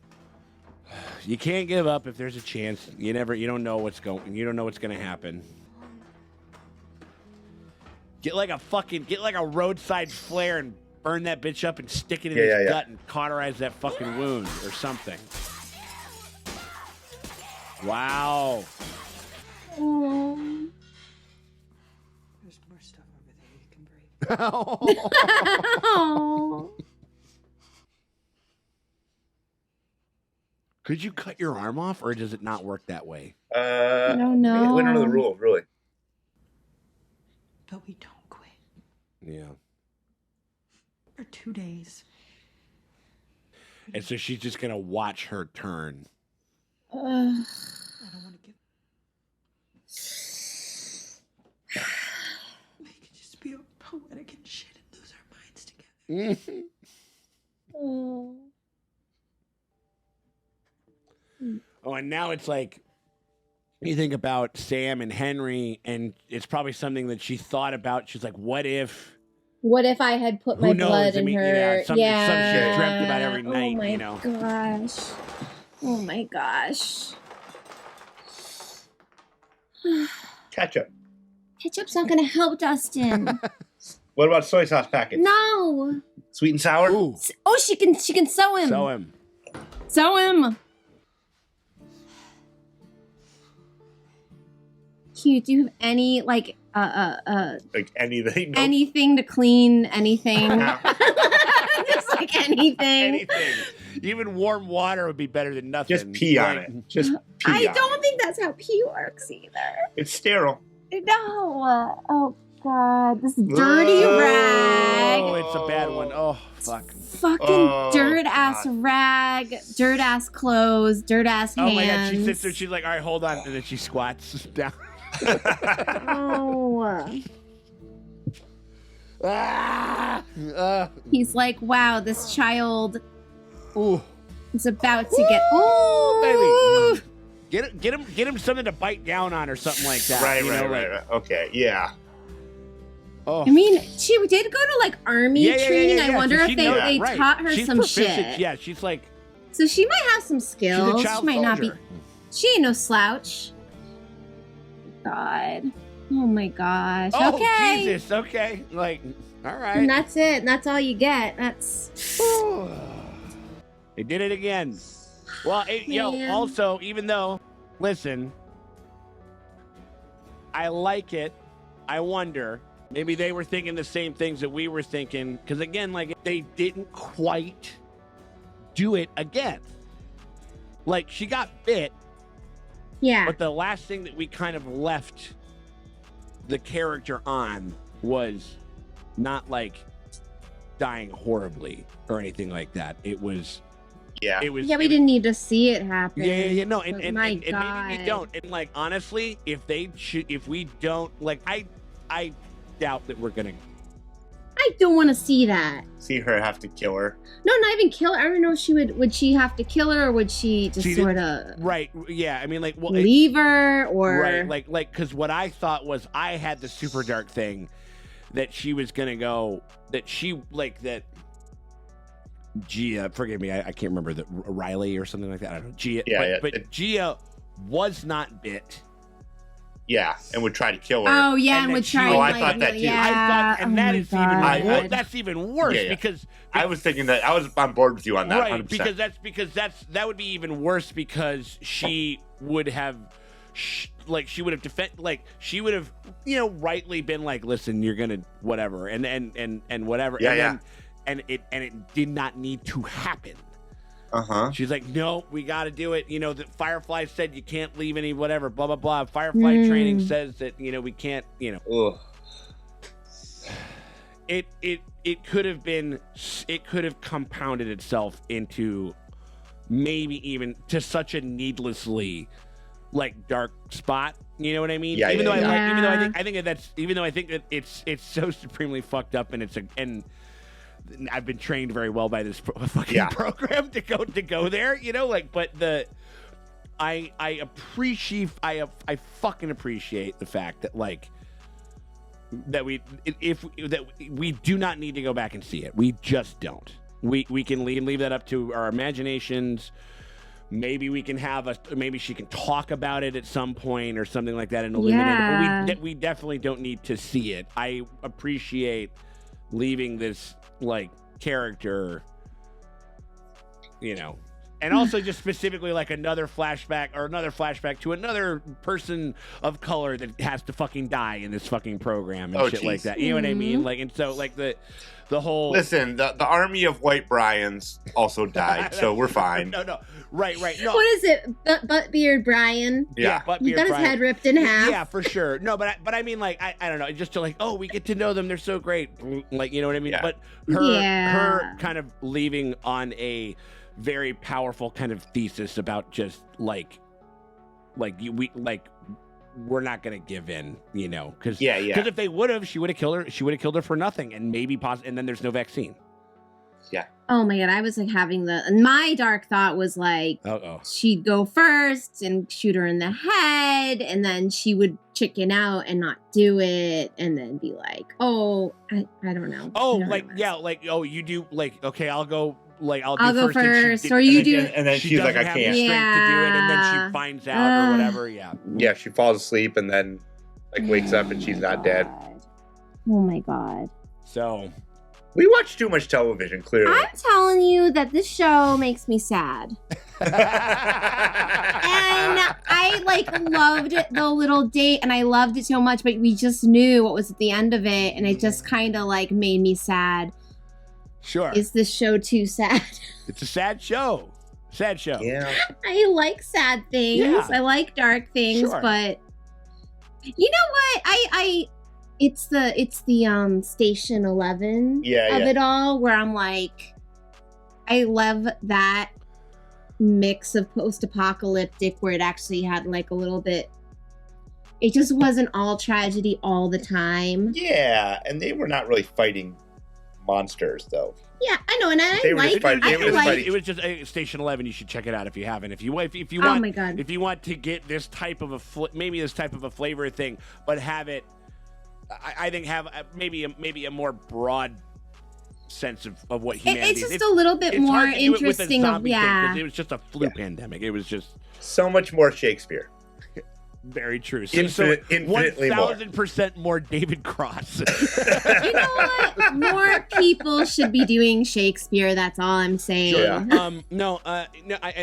Speaker 3: You can't give up if there's a chance. You don't know what's gonna happen. Get like a roadside flare and burn that bitch up and stick it in his gut and cauterize that fucking wound or something. Wow.
Speaker 2: Oh.
Speaker 6: There's more stuff over there you can break.
Speaker 2: Oh.
Speaker 3: Could you cut your arm off, or does it not work that way?
Speaker 2: I don't know.
Speaker 1: We don't know the rules, really.
Speaker 6: But we don't quit.
Speaker 3: Yeah.
Speaker 6: For 2 days.
Speaker 3: And so she's just gonna watch her turn.
Speaker 6: I don't want to give. We could just be poetic and shit and lose our minds together.
Speaker 2: Oh.
Speaker 3: Oh, and now it's like you think about Sam and Henry, and it's probably something that she thought about. She's like, "What if
Speaker 2: I had put my
Speaker 3: Who knows?
Speaker 2: blood
Speaker 3: I
Speaker 2: in
Speaker 3: mean,
Speaker 2: her?
Speaker 3: yeah, something she dreamt about every night,
Speaker 2: Oh my
Speaker 3: you know.
Speaker 2: gosh. Oh my gosh.
Speaker 1: Ketchup.
Speaker 2: Ketchup's not gonna help Dustin.
Speaker 1: What about soy sauce packets?
Speaker 2: No.
Speaker 1: Sweet and sour?
Speaker 3: Ooh,
Speaker 2: Oh, she can sew him.
Speaker 3: sew him."
Speaker 2: Sew him. Hugh, do you have any like
Speaker 1: anything? Nope.
Speaker 2: anything to clean anything? Just like anything.
Speaker 3: Anything, even warm water would be better than nothing.
Speaker 1: Just pee on it. Just pee
Speaker 2: I
Speaker 1: on
Speaker 2: don't
Speaker 1: it.
Speaker 2: think that's how pee works either.
Speaker 1: It's sterile.
Speaker 2: No. Oh God, this dirty rag.
Speaker 3: Oh, it's a bad one. Oh, fuck.
Speaker 2: Fucking dirt ass rag, dirt ass clothes, dirt ass hands.
Speaker 3: Oh my God, she sits there. She's like, "All right, hold on," and then she squats down.
Speaker 2: Oh.
Speaker 3: Ah!
Speaker 2: He's like, wow, this child
Speaker 3: Ooh,
Speaker 2: is about to get. Ooh,
Speaker 3: baby. Get him something to bite down on or something like that.
Speaker 1: Right. Okay, yeah.
Speaker 3: Oh.
Speaker 2: I mean, she did go to like army training. I wonder
Speaker 3: So
Speaker 2: if they
Speaker 3: right.
Speaker 2: taught her
Speaker 3: She's
Speaker 2: some
Speaker 3: proficient.
Speaker 2: shit.
Speaker 3: Yeah, she's like,
Speaker 2: So she might have some skills.
Speaker 3: she's a child
Speaker 2: She might not be.
Speaker 3: soldier.
Speaker 2: She ain't no slouch. God. Oh my gosh.
Speaker 3: Oh,
Speaker 2: okay.
Speaker 3: Jesus. Okay. Like, all right.
Speaker 2: And that's it. And that's all you get. That's.
Speaker 3: They did it again. Well,
Speaker 2: Man.
Speaker 3: also, even though, listen, I like it, I wonder, maybe they were thinking the same things that we were thinking. Because, again, like, they didn't quite do it again. Like, she got bit,
Speaker 2: Yeah.
Speaker 3: but the last thing that we kind of left the character on was not like dying horribly or anything like that. It was.
Speaker 1: Yeah.
Speaker 3: It was.
Speaker 2: Yeah, we didn't need to see it happen.
Speaker 3: Yeah. No, and
Speaker 2: My
Speaker 3: maybe
Speaker 2: God.
Speaker 3: we don't. And like, honestly, if we don't, like, I doubt that we're gonna.
Speaker 2: I don't want to see that.
Speaker 1: See her have to kill her.
Speaker 2: No, not even kill her. I don't know if she would she have to kill her, or would she just sort of
Speaker 3: Right. Yeah. I mean, like, well,
Speaker 2: leave her, or
Speaker 3: right. Like, because what I thought was I had the super dark thing that she was gonna go, that she like that. Gia, forgive me, I can't remember the Riley or something like that. I don't know. Gia, but Gia was not bit.
Speaker 1: Yeah, and would try to kill her.
Speaker 2: Oh yeah, and
Speaker 3: then
Speaker 2: would
Speaker 3: she-
Speaker 2: try.
Speaker 1: Oh, I
Speaker 2: and,
Speaker 1: thought that too.
Speaker 2: Yeah.
Speaker 3: I thought, and that is
Speaker 2: God.
Speaker 3: that's even worse
Speaker 1: Yeah.
Speaker 3: because
Speaker 1: I was thinking that I was on board with you on that.
Speaker 3: right
Speaker 1: 100%.
Speaker 3: because that would be even worse because she would have she would have rightly been like, listen, you're gonna whatever and whatever and it did not need to happen. She's like, no, we got to do it. The Firefly said you can't leave any whatever, blah, blah, blah. Firefly training says that, we can't,
Speaker 1: Ugh.
Speaker 3: It could have compounded itself into maybe even to such a needlessly like dark spot. You know what I mean?
Speaker 1: Yeah,
Speaker 3: even though
Speaker 2: I
Speaker 3: think that it's so supremely fucked up and I've been trained very well by this fucking program to go there, but I fucking appreciate the fact that like that we do not need to go back and see it. We just don't. We can leave that up to our imaginations. Maybe we can maybe she can talk about it at some point or something like that and illuminate it. But we definitely don't need to see it. I appreciate leaving this like character, and also just specifically like another flashback to another person of color that has to fucking die in this fucking program and shit like that. You know what I mean? Like, and so like the whole
Speaker 1: listen, the army of white Bryans also died, so we're fine.
Speaker 3: No, right. No,
Speaker 2: what is it? Buttbeard Brian.
Speaker 1: Yeah,
Speaker 2: He got his head ripped in half.
Speaker 3: Yeah, for sure. No, but I mean, like, I don't know. It's just to like, oh, we get to know them. They're so great. Like, you know what I mean?
Speaker 1: Yeah.
Speaker 3: But her kind of leaving on a very powerful kind of thesis about just we're not gonna give in, because if they would have, she would have killed her for nothing, and maybe and then there's no vaccine.
Speaker 1: Yeah.
Speaker 2: Oh my God, I was like my dark thought was like, she'd go first and shoot her in the head, and then she would chicken out and not do it, and then be like, oh, I don't know.
Speaker 3: Oh, you do okay, I'll go. Like I'll
Speaker 2: go first, or
Speaker 1: and
Speaker 2: do.
Speaker 1: And then she's like, I can't.
Speaker 3: Strength to do it, and then she finds out or whatever. Yeah.
Speaker 1: Yeah, she falls asleep and then like wakes up and she's not dead.
Speaker 2: Oh my God.
Speaker 3: So
Speaker 1: we watch too much television. Clearly,
Speaker 2: I'm telling you that this show makes me sad. And I loved it, the little date, and I loved it so much, but we just knew what was at the end of it, and it just kind of like made me sad.
Speaker 3: Sure.
Speaker 2: Is this show too sad?
Speaker 3: It's a sad show. Sad show.
Speaker 1: Yeah.
Speaker 2: I like sad things.
Speaker 3: Yeah.
Speaker 2: I like dark things,
Speaker 3: Sure.
Speaker 2: but you know what? It's the Station 11 of it all, where I'm like, I love that mix of post-apocalyptic where it actually had like a little bit. It just wasn't all tragedy all the time.
Speaker 1: Yeah, and they were not really fighting monsters though.
Speaker 2: Yeah, I know, and
Speaker 3: it was just Station 11. You should check it out if you haven't. If you want,
Speaker 2: oh my God,
Speaker 3: if you want to get this type of a flavor thing, but have it, I think have maybe a more broad sense of what humanity is.
Speaker 2: It's just a little bit more interesting.
Speaker 3: Because it was just a flu pandemic. It was just
Speaker 1: so much more Shakespeare.
Speaker 3: Very true.
Speaker 1: Infinitely
Speaker 3: 1,000% more David Cross.
Speaker 2: You know what? More people should be doing Shakespeare. That's all I'm saying.
Speaker 1: Sure.
Speaker 3: No, I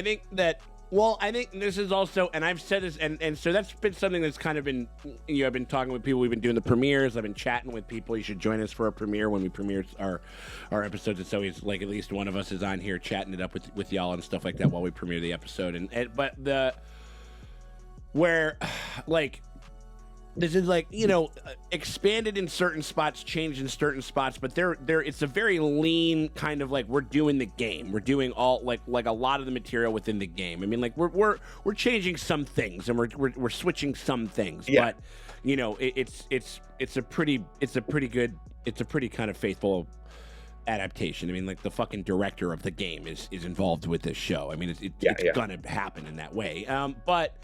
Speaker 3: think that Well, I think this is also, and I've said this, and so that's been something that's kind of been, I've been talking with people. We've been doing the premieres. I've been chatting with people. You should join us for a premiere when we premiere our episodes. It's always like at least one of us is on here chatting it up with y'all and stuff like that while we premiere the episode. But this is like, expanded in certain spots, changed in certain spots, but it's a very lean kind of like, we're doing the game. We're doing all like a lot of the material within the game. I mean, like we're changing some things and we're switching some things, but it's a pretty kind of faithful adaptation. I mean, like the fucking director of the game is involved with this show. I mean, it's gonna happen in that way. But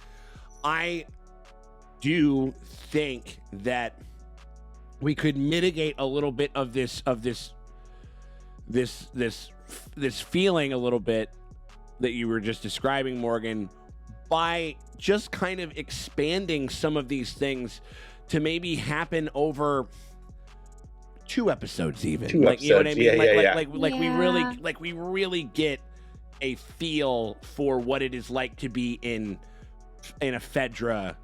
Speaker 3: I do think that we could mitigate a little bit of this feeling a little bit that you were just describing, Morgan, by just kind of expanding some of these things to maybe happen over 2 episodes, even. You know what I mean? We really get a feel for what it is like to be in a Fedra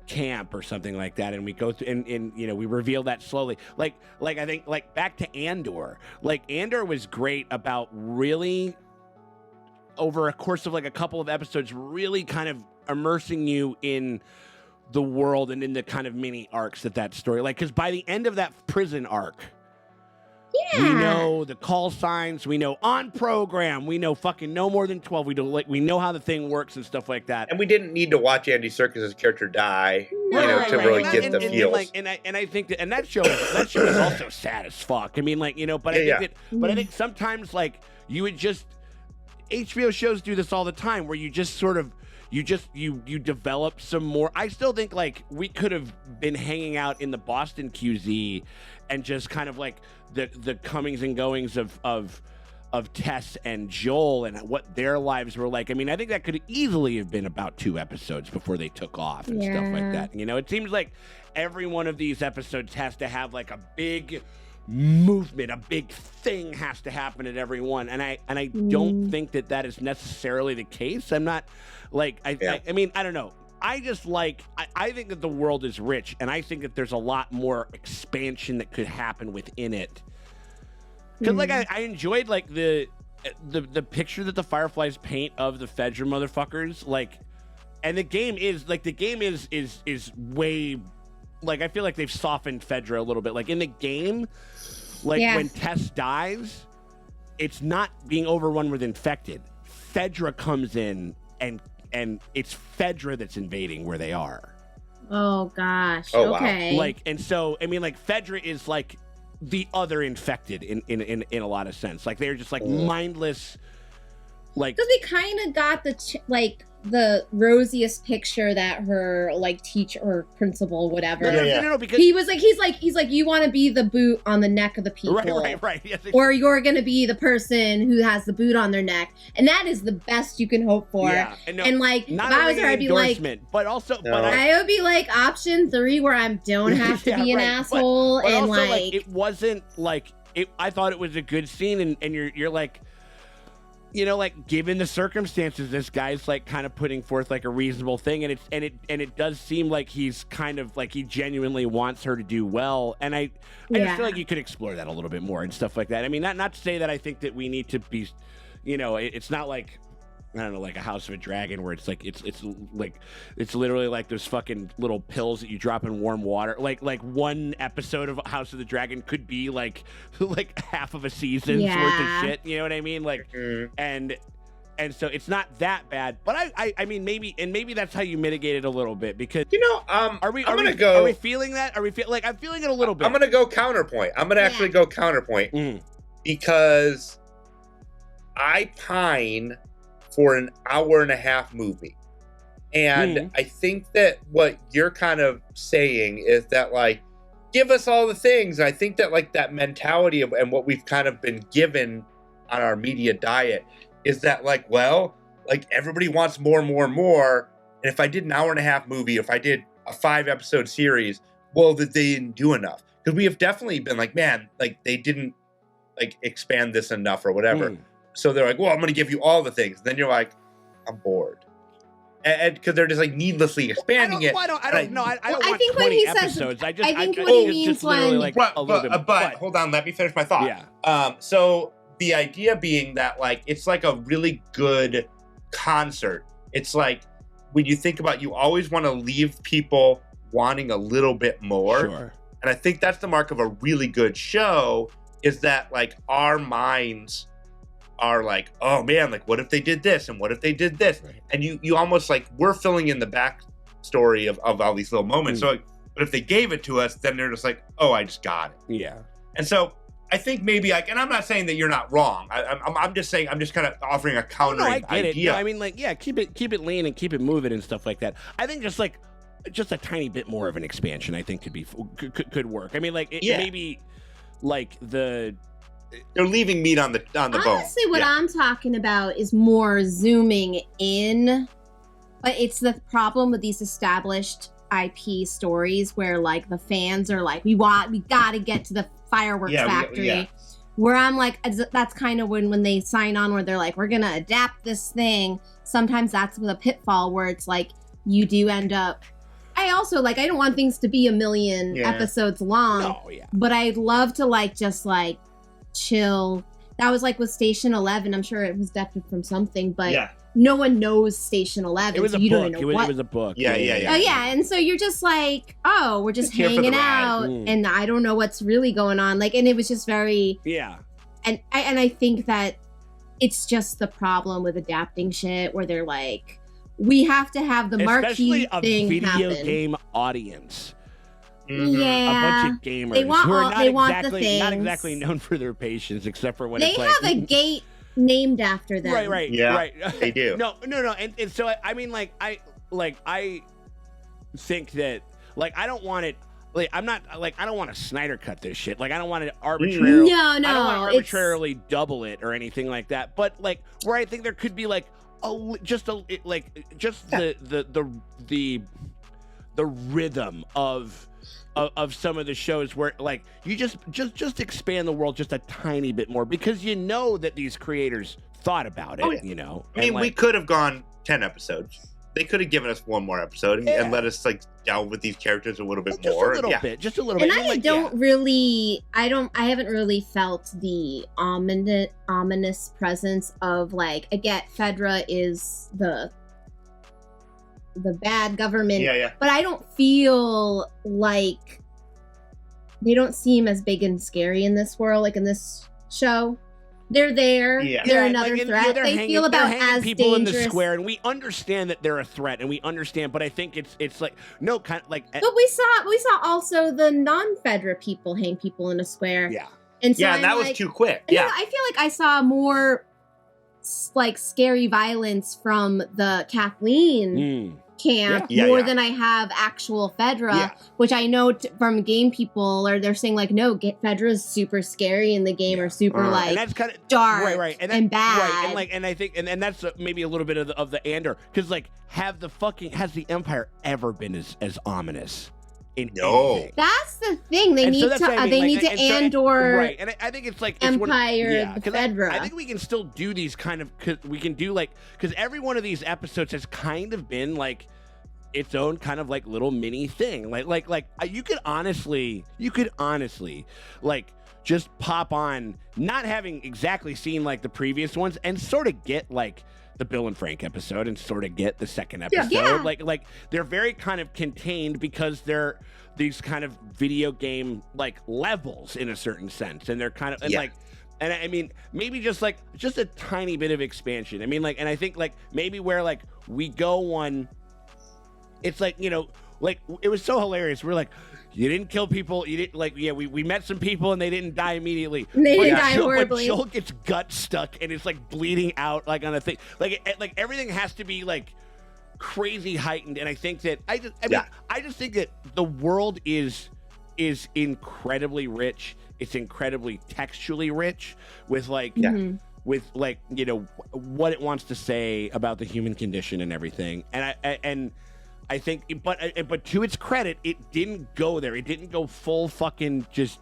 Speaker 3: camp or something like that, and we go through and we reveal that slowly, like I think like back to Andor. Like Andor was great about really over a course of like a couple of episodes really kind of immersing you in the world and in the kind of mini arcs that story, like, because by the end of that prison arc, we know the call signs, we know on program, we know fucking no more than 12, we know how the thing works and stuff like that.
Speaker 1: And we didn't need to watch Andy Serkis's character die, to really get the feels.
Speaker 3: And I think that show is also sad as fuck. I mean, like, but I think sometimes like you would just, HBO shows do this all the time where you just sort of you develop some more. I still think like we could have been hanging out in the Boston QZ and just kind of like the comings and goings of Tess and Joel and what their lives were like. I mean, I think that could easily have been about 2 episodes before they took off and stuff like that. It seems like every one of these episodes has to have like a big movement, a big thing has to happen at every one, and I don't think that is necessarily the case. I'm not like I mean, I don't know. I just like I think that the world is rich, and I think that there's a lot more expansion that could happen within it. Because like I enjoyed like the picture that the Fireflies paint of the Fedra motherfuckers, like, and the game is way, like, I feel like they've softened Fedra a little bit. Like in the game, like when Tess dies, it's not being overrun with infected. Fedra comes in and it's Fedra that's invading where they are.
Speaker 2: Oh gosh.
Speaker 1: Oh,
Speaker 2: okay.
Speaker 1: Wow.
Speaker 3: Like, and so I mean, like Fedra is like the other infected in a lot of sense. Like they're just like mindless. Like,
Speaker 2: because we kind of got the rosiest picture that her like teacher or principal, whatever.
Speaker 3: No, because
Speaker 2: he's like, you want to be the boot on the neck of the people,
Speaker 3: right. Yes,
Speaker 2: or you're gonna be the person who has the boot on their neck, and that is the best you can hope for.
Speaker 3: Yeah,
Speaker 2: and like,
Speaker 3: not
Speaker 2: if I was her, I'd be like,
Speaker 3: but also,
Speaker 1: No.
Speaker 3: but
Speaker 2: I would be like option 3, where I don't have to be an asshole,
Speaker 3: but
Speaker 2: and
Speaker 3: also,
Speaker 2: like
Speaker 3: it wasn't like it. I thought it was a good scene, and you're like, like given the circumstances, this guy's like kind of putting forth like a reasonable thing, and it does seem like he's kind of like he genuinely wants her to do well, and I just feel like you could explore that a little bit more and stuff like that. I mean, not to say that I think that we need to be, it's not like, I don't know, like a House of a Dragon where it's like it's like it's literally like those fucking little pills that you drop in warm water. Like one episode of House of the Dragon could be like half of a season's worth of shit. You know what I mean? Like, and so it's not that bad. But I mean maybe that's how you mitigate it a little bit, because are we feeling that? I'm feeling it a little bit.
Speaker 1: I'm gonna go counterpoint. I'm gonna actually go counterpoint because I pine for an hour-and-a-half movie. And I think that what you're kind of saying is that, like, give us all the things. And I think that, like, that mentality of, and what we've kind of been given on our media diet is that, like, well, like, everybody wants more and more and more. And if I did an hour-and-a-half movie, if I did a 5-episode series, well, that they didn't do enough. Because we have definitely been like, man, like, they didn't, like, expand this enough or whatever. So they're like, well, I'm going to give you all the things. Then you're like, I'm bored. and because they're just like needlessly expanding it.
Speaker 3: I don't want
Speaker 2: I think when
Speaker 3: 20
Speaker 2: he says-
Speaker 3: episodes.
Speaker 2: I think what he means
Speaker 3: just literally
Speaker 2: when-
Speaker 3: like
Speaker 1: But,
Speaker 3: a little bit.
Speaker 1: but hold on, let me finish my thought.
Speaker 3: Yeah.
Speaker 1: So the idea being that like it's like a really good concert. It's like when you think about, you always want to leave people wanting a little bit more.
Speaker 3: Sure.
Speaker 1: And I think that's the mark of a really good show, is that like our minds are like, oh man, like what if they did this and what if they did this?
Speaker 3: Right.
Speaker 1: And you almost like, we're filling in the backstory of all these little moments. So like, but if they gave it to us, then they're just like, oh, I just got it.
Speaker 3: Yeah.
Speaker 1: And so I think maybe like, and I'm not saying that you're not wrong. I'm just saying, I'm just kind of offering a countering
Speaker 3: I get
Speaker 1: idea.
Speaker 3: it. No, I mean, like, yeah, keep it lean and keep it moving and stuff like that. I think just a tiny bit more of an expansion, I think could work. I mean, like, maybe like they're
Speaker 1: leaving meat on the bone.
Speaker 2: Honestly, what I'm talking about is more zooming in, but it's the problem with these established IP stories where like the fans are like, we gotta get to the fireworks factory. Where I'm like, that's kind of when they sign on, where they're like, we're gonna adapt this thing. Sometimes that's with a pitfall where it's like you do end up. I also like, I don't want things to be a million episodes long, but I'd love to like just like chill. That was like with Station 11. I'm sure it was adapted from something, but no one knows Station 11.
Speaker 3: It was
Speaker 2: so
Speaker 3: a
Speaker 2: you
Speaker 3: book.
Speaker 2: Don't know what.
Speaker 3: It was a book.
Speaker 1: Yeah.
Speaker 2: Oh yeah, and so you're just like, oh, we're just
Speaker 1: here for the
Speaker 2: hanging
Speaker 1: ride.
Speaker 2: out, and I don't know what's really going on. Like, and it was just very And I think that it's just the problem with adapting shit where they're like, we have to have the marquee
Speaker 3: especially a
Speaker 2: thing
Speaker 3: video
Speaker 2: happen.
Speaker 3: game audience.
Speaker 2: Yeah,
Speaker 3: a bunch of gamers
Speaker 2: they want
Speaker 3: who are
Speaker 2: all-
Speaker 3: not
Speaker 2: they want the
Speaker 3: not
Speaker 2: things.
Speaker 3: exactly known for their patience, except for when
Speaker 2: They
Speaker 3: it's like
Speaker 2: have a gate named after them.
Speaker 3: right.
Speaker 1: They do.
Speaker 3: No, and so I mean, like I think that like I don't want it. Like I'm not like, I don't want to Snyder cut this shit. Like I don't want to arbitrarily.
Speaker 2: No,
Speaker 3: I don't want to
Speaker 2: it's-
Speaker 3: arbitrarily double it or anything like that. But like where I think there could be like the rhythm of some of the shows where like you just expand the world just a tiny bit more, because you know that these creators thought about it. You know,
Speaker 1: I mean,
Speaker 3: and,
Speaker 1: we
Speaker 3: like,
Speaker 1: could have gone 10 episodes. They could have given us one more episode and let us like delve with these characters a little bit more.
Speaker 3: Just a little bit.
Speaker 2: And
Speaker 3: I mean, like,
Speaker 2: I haven't really felt the ominous presence of like, I get Fedra is the bad government, but I don't feel like they don't seem as big and scary in this world, like in this show. They're there. They're another threat. They feel about as
Speaker 3: people
Speaker 2: dangerous.
Speaker 3: in the square, and we understand that they're a threat, and we understand. But I think it's like no kind of like.
Speaker 2: But we saw also the non-Fedra people hang people in a square.
Speaker 3: Yeah.
Speaker 2: And so
Speaker 1: and that was too quick. Yeah.
Speaker 2: I feel like I saw more like scary violence from the Kathleen camp more than I have actual Fedra, which I know from game people, or they're saying like, no, Fedra is super scary in the game, or super like
Speaker 3: and that's kind of
Speaker 2: dark and bad.
Speaker 3: Right, and like, and I think, and that's maybe a little bit of the ander, because like, has the Empire ever been as ominous?
Speaker 1: No.
Speaker 2: That's the thing. They
Speaker 3: And
Speaker 2: need
Speaker 3: so that's
Speaker 2: to.
Speaker 3: what I mean,
Speaker 2: They
Speaker 3: like,
Speaker 2: need to
Speaker 3: and so-
Speaker 2: Andor.
Speaker 3: right, and I think it's like
Speaker 2: Empire,
Speaker 3: because
Speaker 2: Fedra.
Speaker 3: I think we can still do these kind of. Cause we can do like, because every one of these episodes has kind of been like its own kind of like little mini thing. Like you could honestly like just pop on, not having exactly seen like the previous ones, and sort of get like the Bill and Frank episode, and sort of get the second episode.
Speaker 2: Yeah.
Speaker 3: Like they're very kind of contained, because they're these kind of video game like levels in a certain sense, and they're kind of like. And I mean, maybe just a tiny bit of expansion. I mean, like, and I think like maybe where like we go one. It's like, you know, like it was so hilarious. We're like, you didn't kill people. You didn't like, we met some people and they didn't die immediately.
Speaker 2: They didn't die horribly.
Speaker 3: But Joel gets gut stuck and it's like bleeding out like on a thing. Like everything has to be like crazy heightened. And I think that I just think that the world is incredibly rich. It's incredibly textually rich with like with like, you know, what it wants to say about the human condition and everything. And I think, but to its credit, it didn't go there. It didn't go full fucking just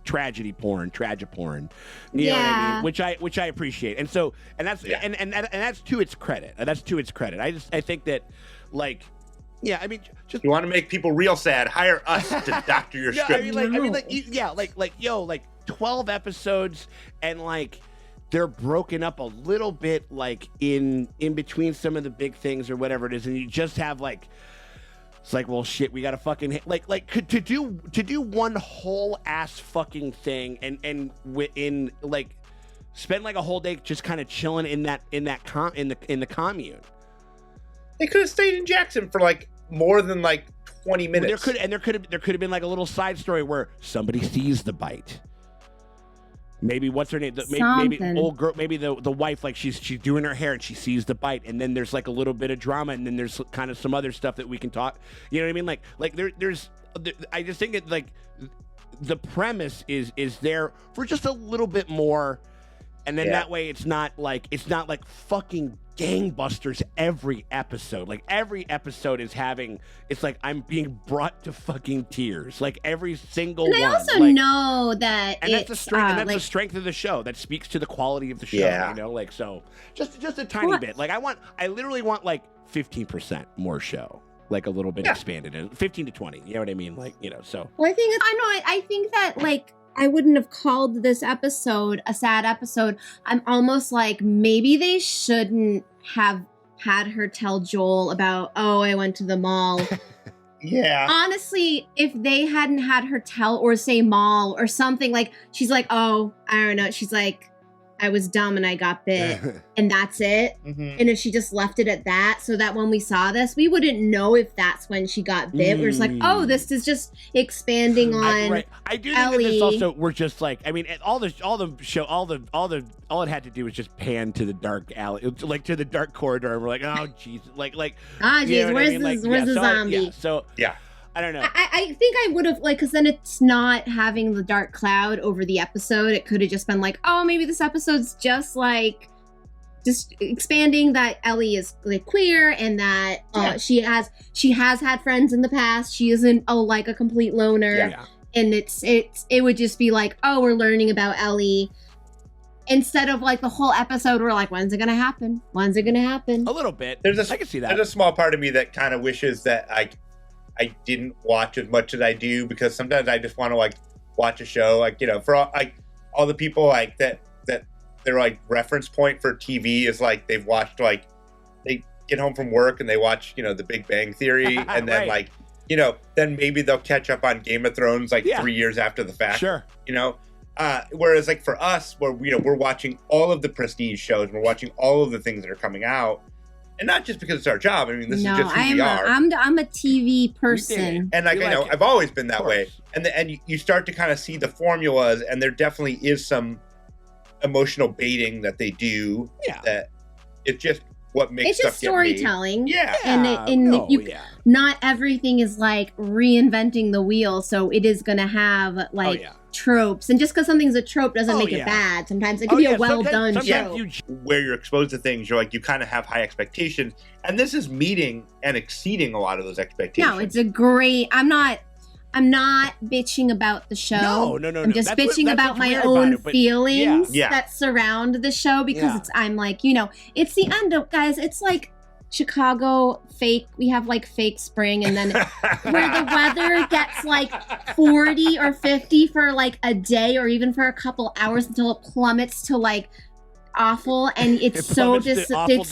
Speaker 3: tragedy porn, tragic porn. You know what I mean? Which I appreciate. And so, and that's and that's to its credit. That's to its credit. I think that, like, yeah, I mean, just
Speaker 1: you want to make people real sad, hire us to doctor your script.
Speaker 3: Like 12 episodes, and like they're broken up a little bit, like in between some of the big things or whatever it is, and you just have like, it's like, well, shit, we gotta fucking to do one whole ass fucking thing and in like spend like a whole day just kind of chilling in the commune.
Speaker 1: They could have stayed in Jackson for like more than like 20 minutes.
Speaker 3: There could have been like a little side story where somebody sees the bite. Maybe what's her name? Maybe old girl. Maybe the wife, like she's doing her hair and she sees the bite, and then there's like a little bit of drama, and then there's kind of some other stuff that we can talk. You know what I mean? Like there's. I just think it like the premise is there for just a little bit more, and then that way it's not like fucking gangbusters every episode. Like every episode is having, it's like I'm being brought to fucking tears. Like every single one.
Speaker 2: And I also know that
Speaker 3: that's the strength. And that's the strength of the show. That speaks to the quality of the show.
Speaker 1: Yeah.
Speaker 3: You know, like so, just a tiny bit. Like I literally want like 15% more show. Like a little bit expanded, and 15 to 20. You know what I mean? Like, you know. So.
Speaker 2: Well, I think that like, I wouldn't have called this episode a sad episode. I'm almost like, maybe they shouldn't have had her tell Joel about, oh, I went to the mall.
Speaker 1: Yeah.
Speaker 2: Honestly, if they hadn't had her tell or say mall or something, like, she's like, oh, I don't know. She's like, I was dumb and I got bit, and that's it. Mm-hmm. And if she just left it at that, so that when we saw this, we wouldn't know if that's when she got bit. We're just like, oh, this is just expanding on.
Speaker 3: I do think
Speaker 2: Ellie.
Speaker 3: that this also, we're just like, I mean, all it had to do was just pan to the dark alley, like to the dark corridor, and we're like, oh, jeez, like,
Speaker 2: jeez, where's the zombie?
Speaker 3: Yeah. I don't know.
Speaker 2: I think I would have, like, because then it's not having the dark cloud over the episode. It could have just been like, oh, maybe this episode's just expanding that Ellie is like queer, and that she has had friends in the past. She isn't like a complete loner.
Speaker 3: Yeah.
Speaker 2: And it would just be like, oh, we're learning about Ellie. Instead of like the whole episode, we're like, when's it gonna happen? When's it gonna happen?
Speaker 3: A little bit.
Speaker 1: I
Speaker 3: can see that.
Speaker 1: There's a small part of me that kind of wishes that I didn't watch as much as I do, because sometimes I just want to like watch a show, like, you know, for all the people like that their like reference point for TV is like they've watched, like, they get home from work and they watch, you know, The Big Bang Theory, and then like, you know, then maybe they'll catch up on Game of Thrones like 3 years after the fact.
Speaker 3: Sure.
Speaker 1: You know, whereas like for us, where, you know, we're watching all of the prestige shows, we're watching all of the things that are coming out. And not just because it's our job. I mean, this is just who we are.
Speaker 2: I'm a TV person.
Speaker 1: And like, I know, I've always been that way. And you start to kind of see the formulas, and there definitely is some emotional baiting that they do.
Speaker 3: Yeah.
Speaker 1: That it's just what makes
Speaker 2: it's just storytelling.
Speaker 1: Yeah.
Speaker 2: And not everything is like reinventing the wheel. So it is going to have like tropes. And just because something's a trope doesn't make it bad. Sometimes it can be a well-done show.
Speaker 1: Where you're exposed to things, you're like, you kind of have high expectations. And this is meeting and exceeding a lot of those expectations.
Speaker 2: No, it's a great... I'm not bitching about the show.
Speaker 3: No.
Speaker 2: I'm just bitching about my own feelings that surround the show, because I'm like, you know, it's the end of, guys, it's like Chicago fake. We have like fake spring, and then where the weather gets like 40 or 50 for like a day or even for a couple hours until it plummets to like awful, and it's so disheartening.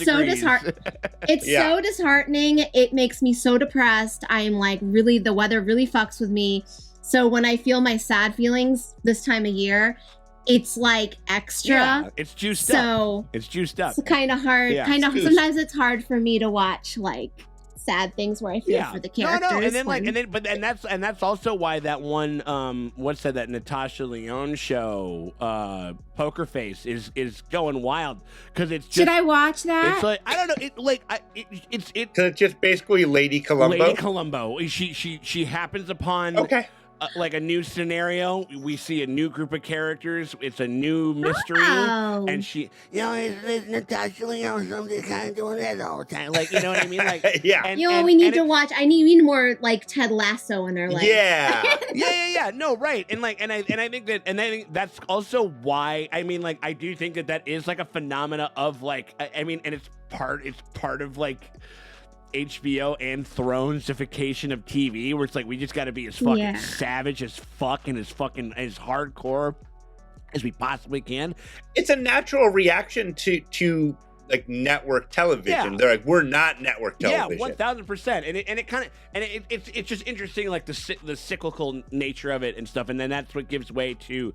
Speaker 2: It makes me so depressed. I'm like, really, the weather really fucks with me. So when I feel my sad feelings this time of year, it's like extra.
Speaker 3: Yeah, it's juiced up. It's juiced up.
Speaker 2: It's kind of hard. Sometimes it's hard for me to watch like sad things where I feel for the characters.
Speaker 3: No, and that's also why that one that Natasha Lyonne show, Poker Face is going wild, because it's just,
Speaker 2: should I watch that?
Speaker 3: It's like, I don't know, it's
Speaker 1: just basically Lady Columbo.
Speaker 3: Lady Columbo. She happens upon like a new scenario. We see a new group of characters. It's a new mystery, and she, it's Natasha Leone. Somebody's kind of doing that all the time. Like, you know what I mean? Like,
Speaker 1: yeah.
Speaker 3: And,
Speaker 2: we need to watch. I need more like Ted Lasso in our life.
Speaker 1: Yeah.
Speaker 3: No, right. And I think that's also why. I mean, like, I do think that is like a phenomena of like. I mean, and it's part of like HBO and Thronesification of TV, where it's like we just got to be as fucking savage as fuck and as hardcore as we possibly can.
Speaker 1: It's a natural reaction to like network television. They're like, we're not network television.
Speaker 3: Yeah, 1000%. It's just interesting, like the cyclical nature of it and stuff. And then that's what gives way to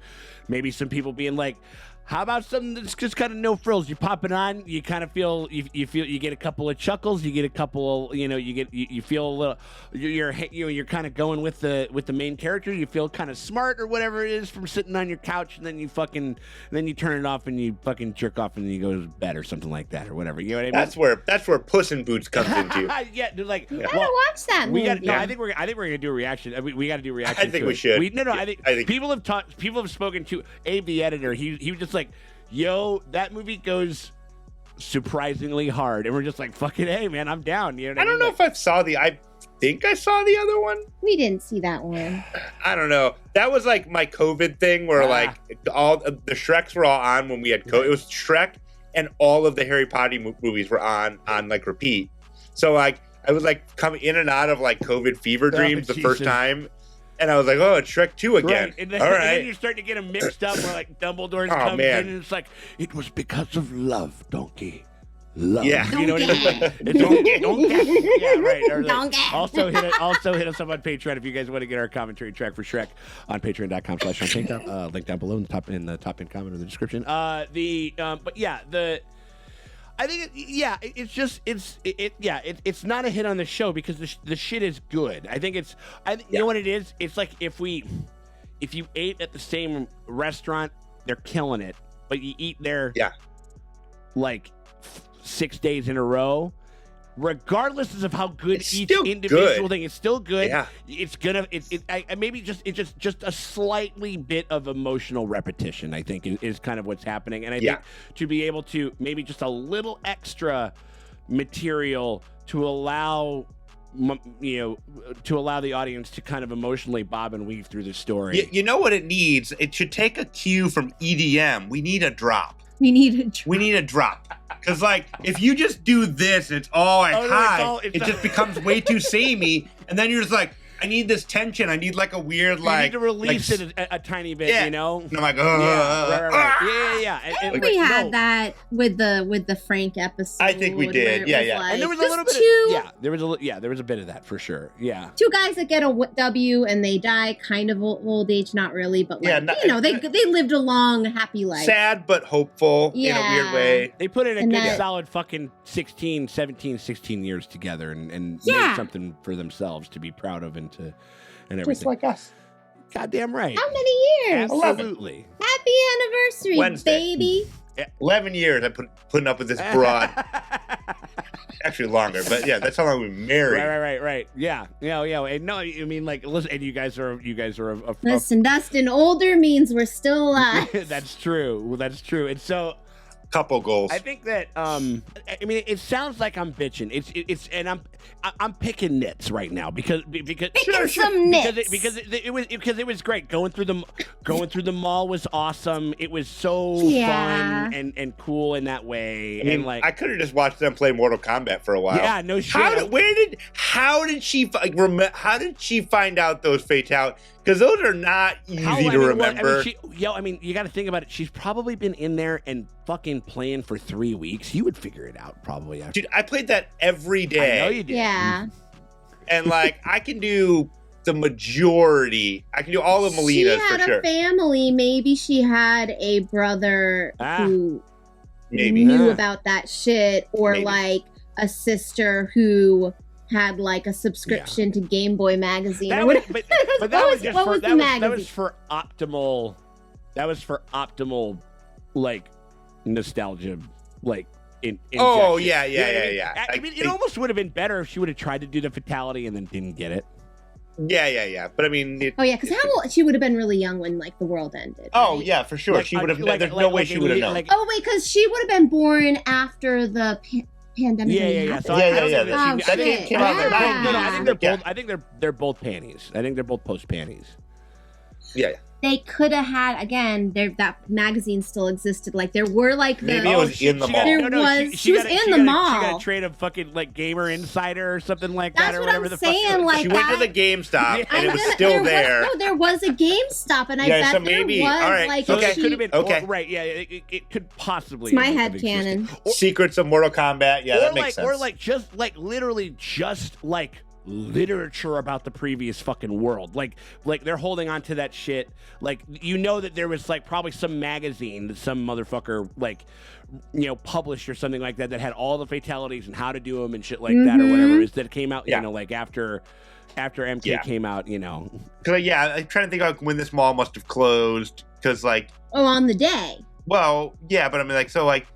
Speaker 3: maybe some people being like, how about something that's just kind of no frills? You pop it on, you kind of feel you get a couple of chuckles, you get a couple, you feel a little, you're kind of going with the main character. You feel kind of smart or whatever it is from sitting on your couch, and then you turn it off and you fucking jerk off and then you go to bed or something like that or whatever. You know what I mean?
Speaker 1: That's where Puss in Boots comes into.
Speaker 3: Yeah, like
Speaker 2: I gotta watch that movie.
Speaker 3: I think we're gonna do a reaction. We got to do a reaction.
Speaker 1: I think we should.
Speaker 3: I think people have spoken to Abe the editor. He was just like, yo, that movie goes surprisingly hard, and we're just like, fucking hey, man, I'm down. You know what I
Speaker 1: don't know if I think I saw the other one.
Speaker 2: We didn't see that one.
Speaker 1: I don't know. That was like my COVID thing where like all the Shreks were all on when we had COVID. It was Shrek and all of the Harry Potter movies were on like repeat. So like I was like coming in and out of like COVID fever dreams the first time. And I was like, oh, it's Shrek 2 again.
Speaker 3: Right. And then,
Speaker 1: all right.
Speaker 3: And then you're starting to get them mixed up where like Dumbledore's comes in and it's like, it was because of love, donkey. Love.
Speaker 1: Yeah.
Speaker 3: You know what I mean? It's donkey. Yeah, right. Or like,
Speaker 2: Donkey.
Speaker 3: Also hit us up on Patreon if you guys want to get our commentary track for Shrek on patreon.com/Tanktop. Link down below in the top end comment or the description. I think it's not a hit on the show because the shit is good. I think you know what it is? It's like if you ate at the same restaurant, they're killing it, but you eat there like 6 days in a row. Regardless of how good each individual thing, it's still good. Yeah. It's gonna. Maybe just a slightly bit of emotional repetition. I think is kind of what's happening, and I think to be able to maybe just a little extra material to allow the audience to kind of emotionally bob and weave through the story.
Speaker 1: You know what it needs? It should take a cue from EDM. We need a drop.
Speaker 2: We need a drop.
Speaker 1: Because, like, if you just do this, it's all high. It just becomes way too samey. And then you're just like, I need this tension. I need, like, a weird, like...
Speaker 3: You need to release it a tiny bit, you know?
Speaker 1: And I'm like,
Speaker 2: Yeah. And we had that with the Frank episode.
Speaker 1: I think we did. Yeah.
Speaker 2: Like,
Speaker 3: and there was a little bit of... there was a bit of that, for sure. Yeah.
Speaker 2: Two guys that get a W and they die kind of old age, not really, but like, they lived a long, happy life.
Speaker 1: Sad, but hopeful in a weird way.
Speaker 3: They put in a good, solid fucking 16 years together and made something for themselves to be proud of and everything.
Speaker 1: Just like us.
Speaker 3: Goddamn right.
Speaker 2: How many years?
Speaker 3: Absolutely.
Speaker 2: Happy anniversary,
Speaker 1: Wednesday.
Speaker 2: baby.
Speaker 1: 11 years I putting up with this broad. Actually longer, but yeah, that's how long we've been married.
Speaker 3: Right. Yeah. And no, I mean, like, listen, and you guys are
Speaker 2: listen, Dustin, older means we're still alive.
Speaker 3: That's true. And so,
Speaker 1: couple goals.
Speaker 3: I think that I mean, it sounds like I'm bitching. And I'm picking nits right now because
Speaker 2: some nits.
Speaker 3: because it was great going through the mall was awesome. It was so fun and cool in that way.
Speaker 1: I mean,
Speaker 3: and like
Speaker 1: I could have just watched them play Mortal Kombat for a while.
Speaker 3: Yeah, no shit.
Speaker 1: How did she find out those fatalities? Because those are not easy to remember.
Speaker 3: I mean, you got to think about it. She's probably been in there and fucking playing for 3 weeks. You would figure it out probably.
Speaker 1: Dude, I played that every day.
Speaker 3: I know you did.
Speaker 2: Yeah.
Speaker 1: And like, I can do the majority. I can do all of Melina's for sure.
Speaker 2: She had a family. Maybe she had a brother who knew about that shit, or like a sister who had like a subscription to Game Boy magazine.
Speaker 3: That was for optimal. That was for optimal, like, nostalgia, like injection.
Speaker 1: Oh yeah.
Speaker 3: I mean, it almost would have been better if she would have tried to do the fatality and then didn't get it.
Speaker 1: Yeah. But I mean,
Speaker 2: Oh yeah, because how old she would have been really young when like the world ended.
Speaker 1: oh
Speaker 2: right?
Speaker 1: yeah, for sure. She would have. There's no way she would have known.
Speaker 2: Oh wait, because she would have been born after the pandemic.
Speaker 3: Yeah. So
Speaker 1: That
Speaker 2: shit.
Speaker 1: came out in the
Speaker 2: Yeah.
Speaker 1: 90s.
Speaker 3: No, I think they're both. I think they're both panties. I think they're both post panties.
Speaker 1: Yeah.
Speaker 2: They could have had again. That magazine still existed. Like there were like the.
Speaker 1: Maybe it was in the mall.
Speaker 2: She was in the mall.
Speaker 3: She got a trade of fucking like Gamer Insider or something like that,
Speaker 2: That's
Speaker 3: or
Speaker 2: what
Speaker 3: whatever
Speaker 2: I'm
Speaker 3: the
Speaker 2: saying,
Speaker 3: fuck.
Speaker 2: like
Speaker 1: She went to the GameStop and it was still
Speaker 2: there
Speaker 1: there.
Speaker 2: There was a GameStop, and I
Speaker 1: Yeah,
Speaker 2: bet
Speaker 1: so maybe-
Speaker 2: there was
Speaker 1: all right,
Speaker 2: like
Speaker 3: So
Speaker 1: okay.
Speaker 3: it could have been
Speaker 1: Okay.
Speaker 3: right. Yeah, it could possibly.
Speaker 2: It's my
Speaker 3: have
Speaker 2: head
Speaker 3: existed.
Speaker 2: canon.
Speaker 1: Secrets of Mortal Kombat. Yeah, that makes sense.
Speaker 3: Or like just like literally just like literature about the previous fucking world. Like they're holding on to that shit. Like you know that there was like probably some magazine that some motherfucker like published or something like that had all the fatalities and how to do them and shit like that or whatever it is that came out.
Speaker 1: Yeah.
Speaker 3: You know, like after MK came out. You know.
Speaker 1: Because I'm trying to think of when this mall must have closed. Because like.
Speaker 2: Oh, on the day.
Speaker 1: Well, yeah, but I mean like so like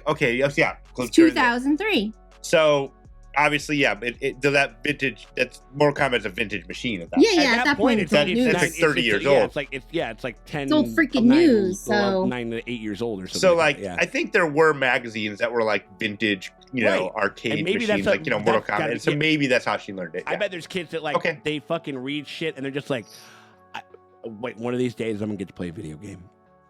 Speaker 1: okay, yeah, closed during the-
Speaker 2: 2003.
Speaker 1: So. Obviously, yeah, that vintage. That's Mortal Kombat's a vintage machine at that.
Speaker 2: Yeah, at that point it's old news.
Speaker 1: It's like 30 years old.
Speaker 3: It's like 10.
Speaker 2: It's old freaking news. So
Speaker 3: 9 to 8 years old or something.
Speaker 1: So
Speaker 3: like
Speaker 1: like,
Speaker 3: that,
Speaker 1: I think there were magazines that were like vintage, arcade
Speaker 3: And maybe
Speaker 1: machines,
Speaker 3: that's
Speaker 1: like Mortal
Speaker 3: gotta
Speaker 1: Kombat.
Speaker 3: be-
Speaker 1: And so maybe that's how she learned it.
Speaker 3: I bet there's kids that like they fucking read shit and they're just like, wait, one of these days I'm gonna get to play a video game.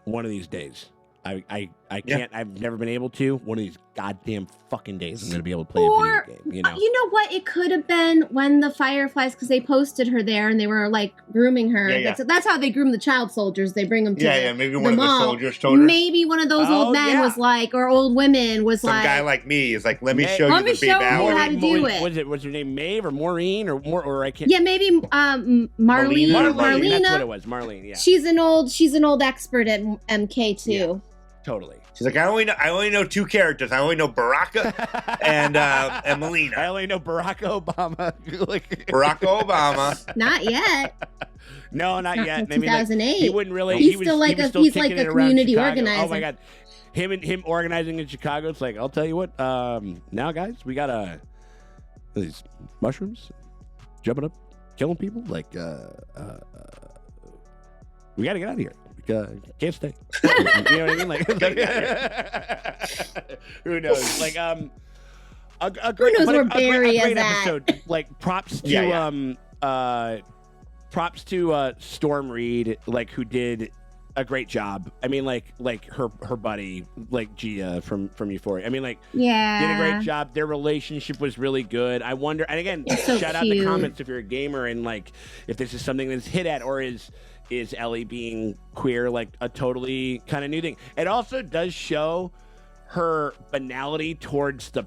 Speaker 3: One of these days. I can't. I've never been able to. One of these goddamn fucking days, I'm gonna be able to play a video game.
Speaker 2: You know what? It could have been when the Fireflies, because they posted her there and they were like grooming her.
Speaker 1: Yeah.
Speaker 2: That's how they groom the child soldiers. They bring them to
Speaker 1: maybe
Speaker 2: the
Speaker 1: one of the
Speaker 2: mall.
Speaker 1: soldiers told her.
Speaker 2: Maybe one of those old men was like, or old women was
Speaker 1: Some
Speaker 2: like,
Speaker 1: guy like me is like, let me show you
Speaker 2: Let me
Speaker 1: the
Speaker 2: show
Speaker 1: big
Speaker 2: you
Speaker 1: hour.
Speaker 2: how to do it.
Speaker 3: Was her name Maeve or Maureen or I can't?
Speaker 2: Yeah, maybe Marlene.
Speaker 3: Marlene. That's what it was. Marlene. Yeah.
Speaker 2: She's an old expert at MK too.
Speaker 3: Yeah, totally.
Speaker 1: She's like, I only know two characters. I only know Baraka and Melina.
Speaker 3: I only know Barack Obama.
Speaker 1: Barack Obama.
Speaker 2: Not yet.
Speaker 3: No, not yet.
Speaker 2: Until 2008.
Speaker 3: He wouldn't really.
Speaker 2: He's
Speaker 3: he was,
Speaker 2: still like
Speaker 3: he was
Speaker 2: a
Speaker 3: still
Speaker 2: he's like
Speaker 3: kicking
Speaker 2: a
Speaker 3: it around
Speaker 2: community
Speaker 3: Chicago.
Speaker 2: organizer.
Speaker 3: Oh my god, him organizing in Chicago. It's like, I'll tell you what. Now, guys, we got these mushrooms jumping up, killing people. Like, we got to get out of here. Can't stay. You know what I mean? Like who knows? Like a great,
Speaker 2: who knows where
Speaker 3: a
Speaker 2: Barry
Speaker 3: great
Speaker 2: is at?
Speaker 3: episode. Like props to Storm Reed, like who did a great job. I mean, like her buddy, like Gia from Euphoria. I mean, like did a great job. Their relationship was really good. I wonder, and again,
Speaker 2: so
Speaker 3: shout out in the
Speaker 2: cute.
Speaker 3: comments if you're a gamer and like if this is something that's hit at or is Ellie being queer like a totally kind of new thing. It also does show her banality towards the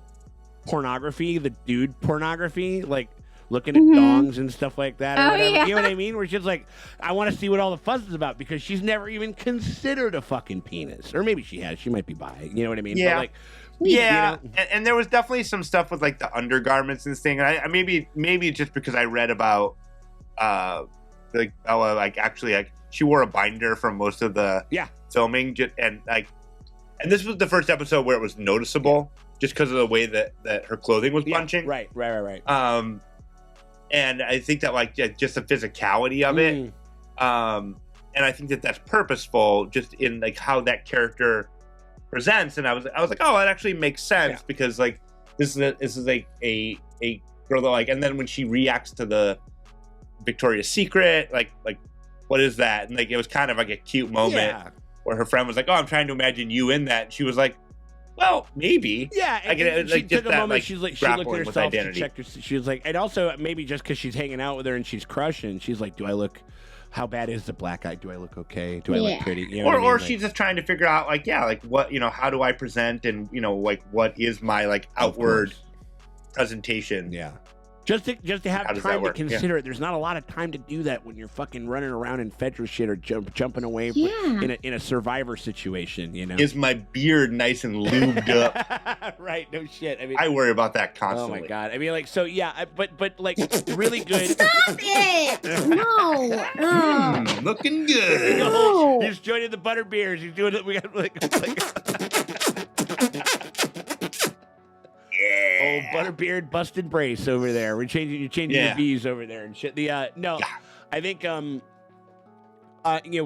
Speaker 3: pornography, the dude pornography, like looking at dongs and stuff like that. Or whatever.
Speaker 2: Yeah.
Speaker 3: You know what I mean? Where she's like, I want to see what all the fuss is about because she's never even considered a fucking penis. Or maybe she has. She might be bi. You know what I mean?
Speaker 1: Yeah.
Speaker 3: But like,
Speaker 1: Yeah, and there was definitely some stuff with like the undergarments and this thing. I maybe just because I read about like Bella, like actually like she wore a binder for most of the filming, and this was the first episode where it was noticeable just because of the way that her clothing was bunching.
Speaker 3: Right.
Speaker 1: And I think that like just the physicality of it, and I think that that's purposeful, just in like how that character presents. And I was like, oh, it actually makes sense because like this is like a girl that like, and then when she reacts to the Victoria's Secret, like what is that? And like it was kind of like a cute moment where her friend was like, oh, I'm trying to imagine you in that. And she was like, well, maybe.
Speaker 3: Yeah,
Speaker 1: and
Speaker 3: she took a moment.
Speaker 1: Like,
Speaker 3: she's like, she looked at herself. She
Speaker 1: identity.
Speaker 3: checked her. She was like, and also maybe just because she's hanging out with her and she's crushing, she's like, do I look? How bad is the black eye? Do I look okay? Do I look pretty? You know what I mean?
Speaker 1: Or she's just trying to figure out like, like what, how do I present, and like what is my like outward presentation?
Speaker 3: Yeah. Just to have time to consider it. There's not a lot of time to do that when you're fucking running around in Fedra shit or jumping away in a Survivor situation, you know?
Speaker 1: Is my beard nice and lubed up?
Speaker 3: Right, no shit. I mean,
Speaker 1: I worry about that constantly.
Speaker 3: Oh my god. I mean, like, so yeah, but like really good.
Speaker 2: Stop it! No.
Speaker 1: Looking good.
Speaker 2: No.
Speaker 3: He's joining the butter beers. He's doing it. We got like old Butterbeard busted brace over there. You're changing the V's over there and shit. I think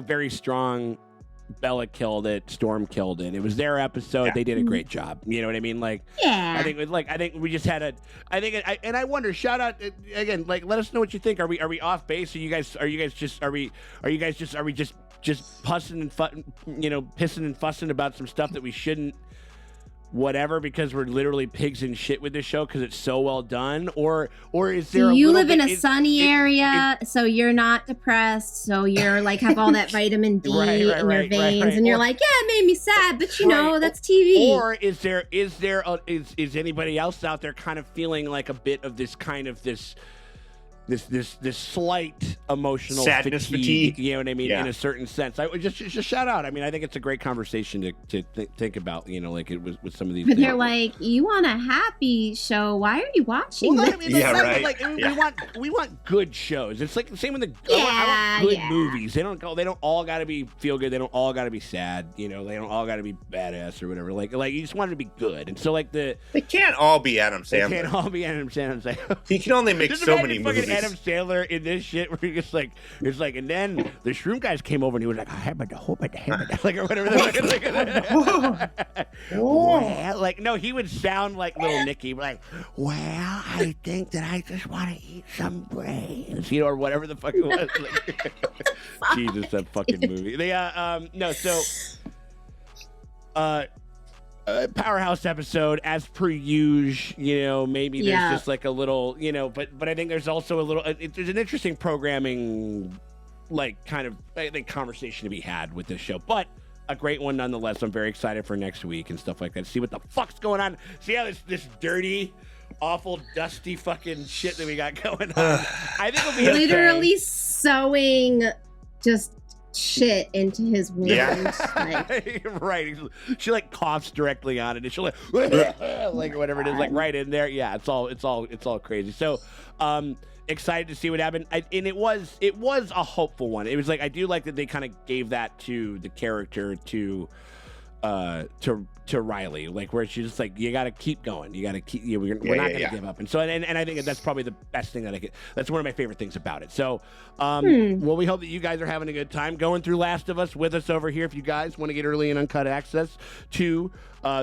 Speaker 3: very strong. Bella killed it. Storm killed it. It was their episode. Yeah. They did a great job. You know what I mean? Like, yeah. I think we just had I wonder. Shout out again. Like, let us know what you think. Are we off base? Are we just pussing and fussing about some stuff that we shouldn't? Whatever, because we're literally pigs in shit with this show because it's so well done, or is there?
Speaker 2: You live in a sunny area, so you're not depressed, so you're like have all that vitamin D in your veins, and you're like, yeah, it made me sad, but you know that's TV.
Speaker 3: Or is anybody else out there kind of feeling like a bit of this kind of this slight emotional
Speaker 1: sadness fatigue,
Speaker 3: you know what I mean, in a certain sense. I would just shout out. I mean, I think it's a great conversation to think about, like it was with some of these.
Speaker 2: But they're like, you want a happy show? Why are you watching this?
Speaker 3: I mean, we want good shows. It's like the same with I want good movies. They don't all got to be feel good. They don't all got to be sad. They don't all got to be badass or whatever. Like you just want it to be good. And so they
Speaker 1: can't all be Adam Sandler.
Speaker 3: They can't all be Adam Sandler.
Speaker 1: He can only make so many movies.
Speaker 3: Adam Sandler in this shit where he's just like, it's like, and then the Shroom guys came over and he was like, I have a hope at the like or whatever. Like, no, he would sound like little Nicky, like, well, I think that I just want to eat some brains, or whatever the fuck it was. Like, Jesus, that fucking movie. Powerhouse episode as per usual, maybe there's just like a little, but I think there's also a little, there's an interesting programming, like kind of, I think, conversation to be had with this show, but a great one nonetheless. I'm very excited for next week and stuff like that. See what the fuck's going on. See how this dirty, awful, dusty fucking shit that we got going on. I think it'll be
Speaker 2: literally sewing just shit into his wound.
Speaker 3: Right. She like coughs directly on it, and she'll like whatever it is, like right in there. Yeah, it's all crazy. So, excited to see what happened. And it was a hopeful one. It was like, I do like that they kind of gave that to the character to Riley, like where she's just like, you got to keep going. You got to keep. We're not going to give up. And so, and I think that's probably the best thing that I could. That's one of my favorite things about it. So, well, we hope that you guys are having a good time going through Last of Us with us over here. If you guys want to get early and uncut access to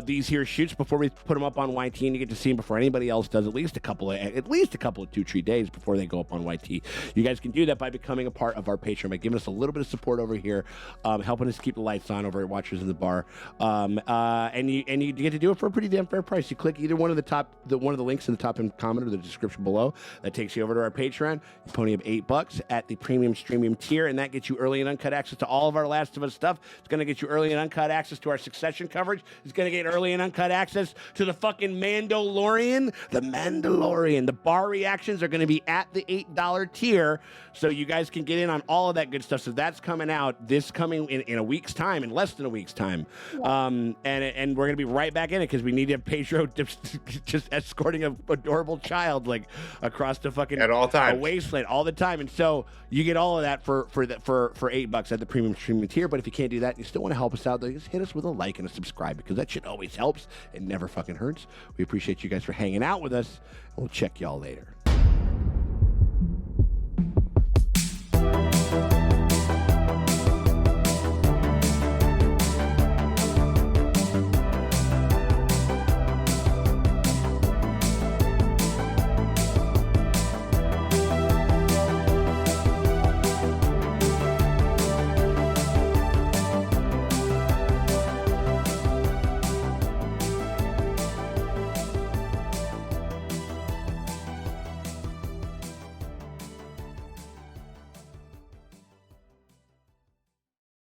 Speaker 3: these here shoots before we put them up on YT, and you get to see them before anybody else does, at least a couple of 2-3 days before they go up on YT. You guys can do that by becoming a part of our Patreon, by giving us a little bit of support over here, helping us keep the lights on over at Watchers in the Bar, and you get to do it for a pretty damn fair price. You click either one of the links in the top comment or the description below. That takes you over to our Patreon. You pony up $8 at the premium streamium tier, and that gets you early and uncut access to all of our Last of Us stuff. It's going to get you early and uncut access to our Succession coverage. It's going to get early and uncut access to the fucking Mandalorian. The bar reactions are going to be at the $8 tier, so you guys can get in on all of that good stuff. So that's coming out in a week's time, in less than a week's time. And we're going to be right back in it because we need to have Pedro just escorting a adorable child like across the fucking
Speaker 1: at all times,
Speaker 3: a wasteland all the time. And so you get all of that for $8 at the premium streaming tier. But if you can't do that and you still want to help us out, then just hit us with a like and a subscribe, because that shit always helps. It never fucking hurts. We appreciate you guys for hanging out with us. We'll check y'all later.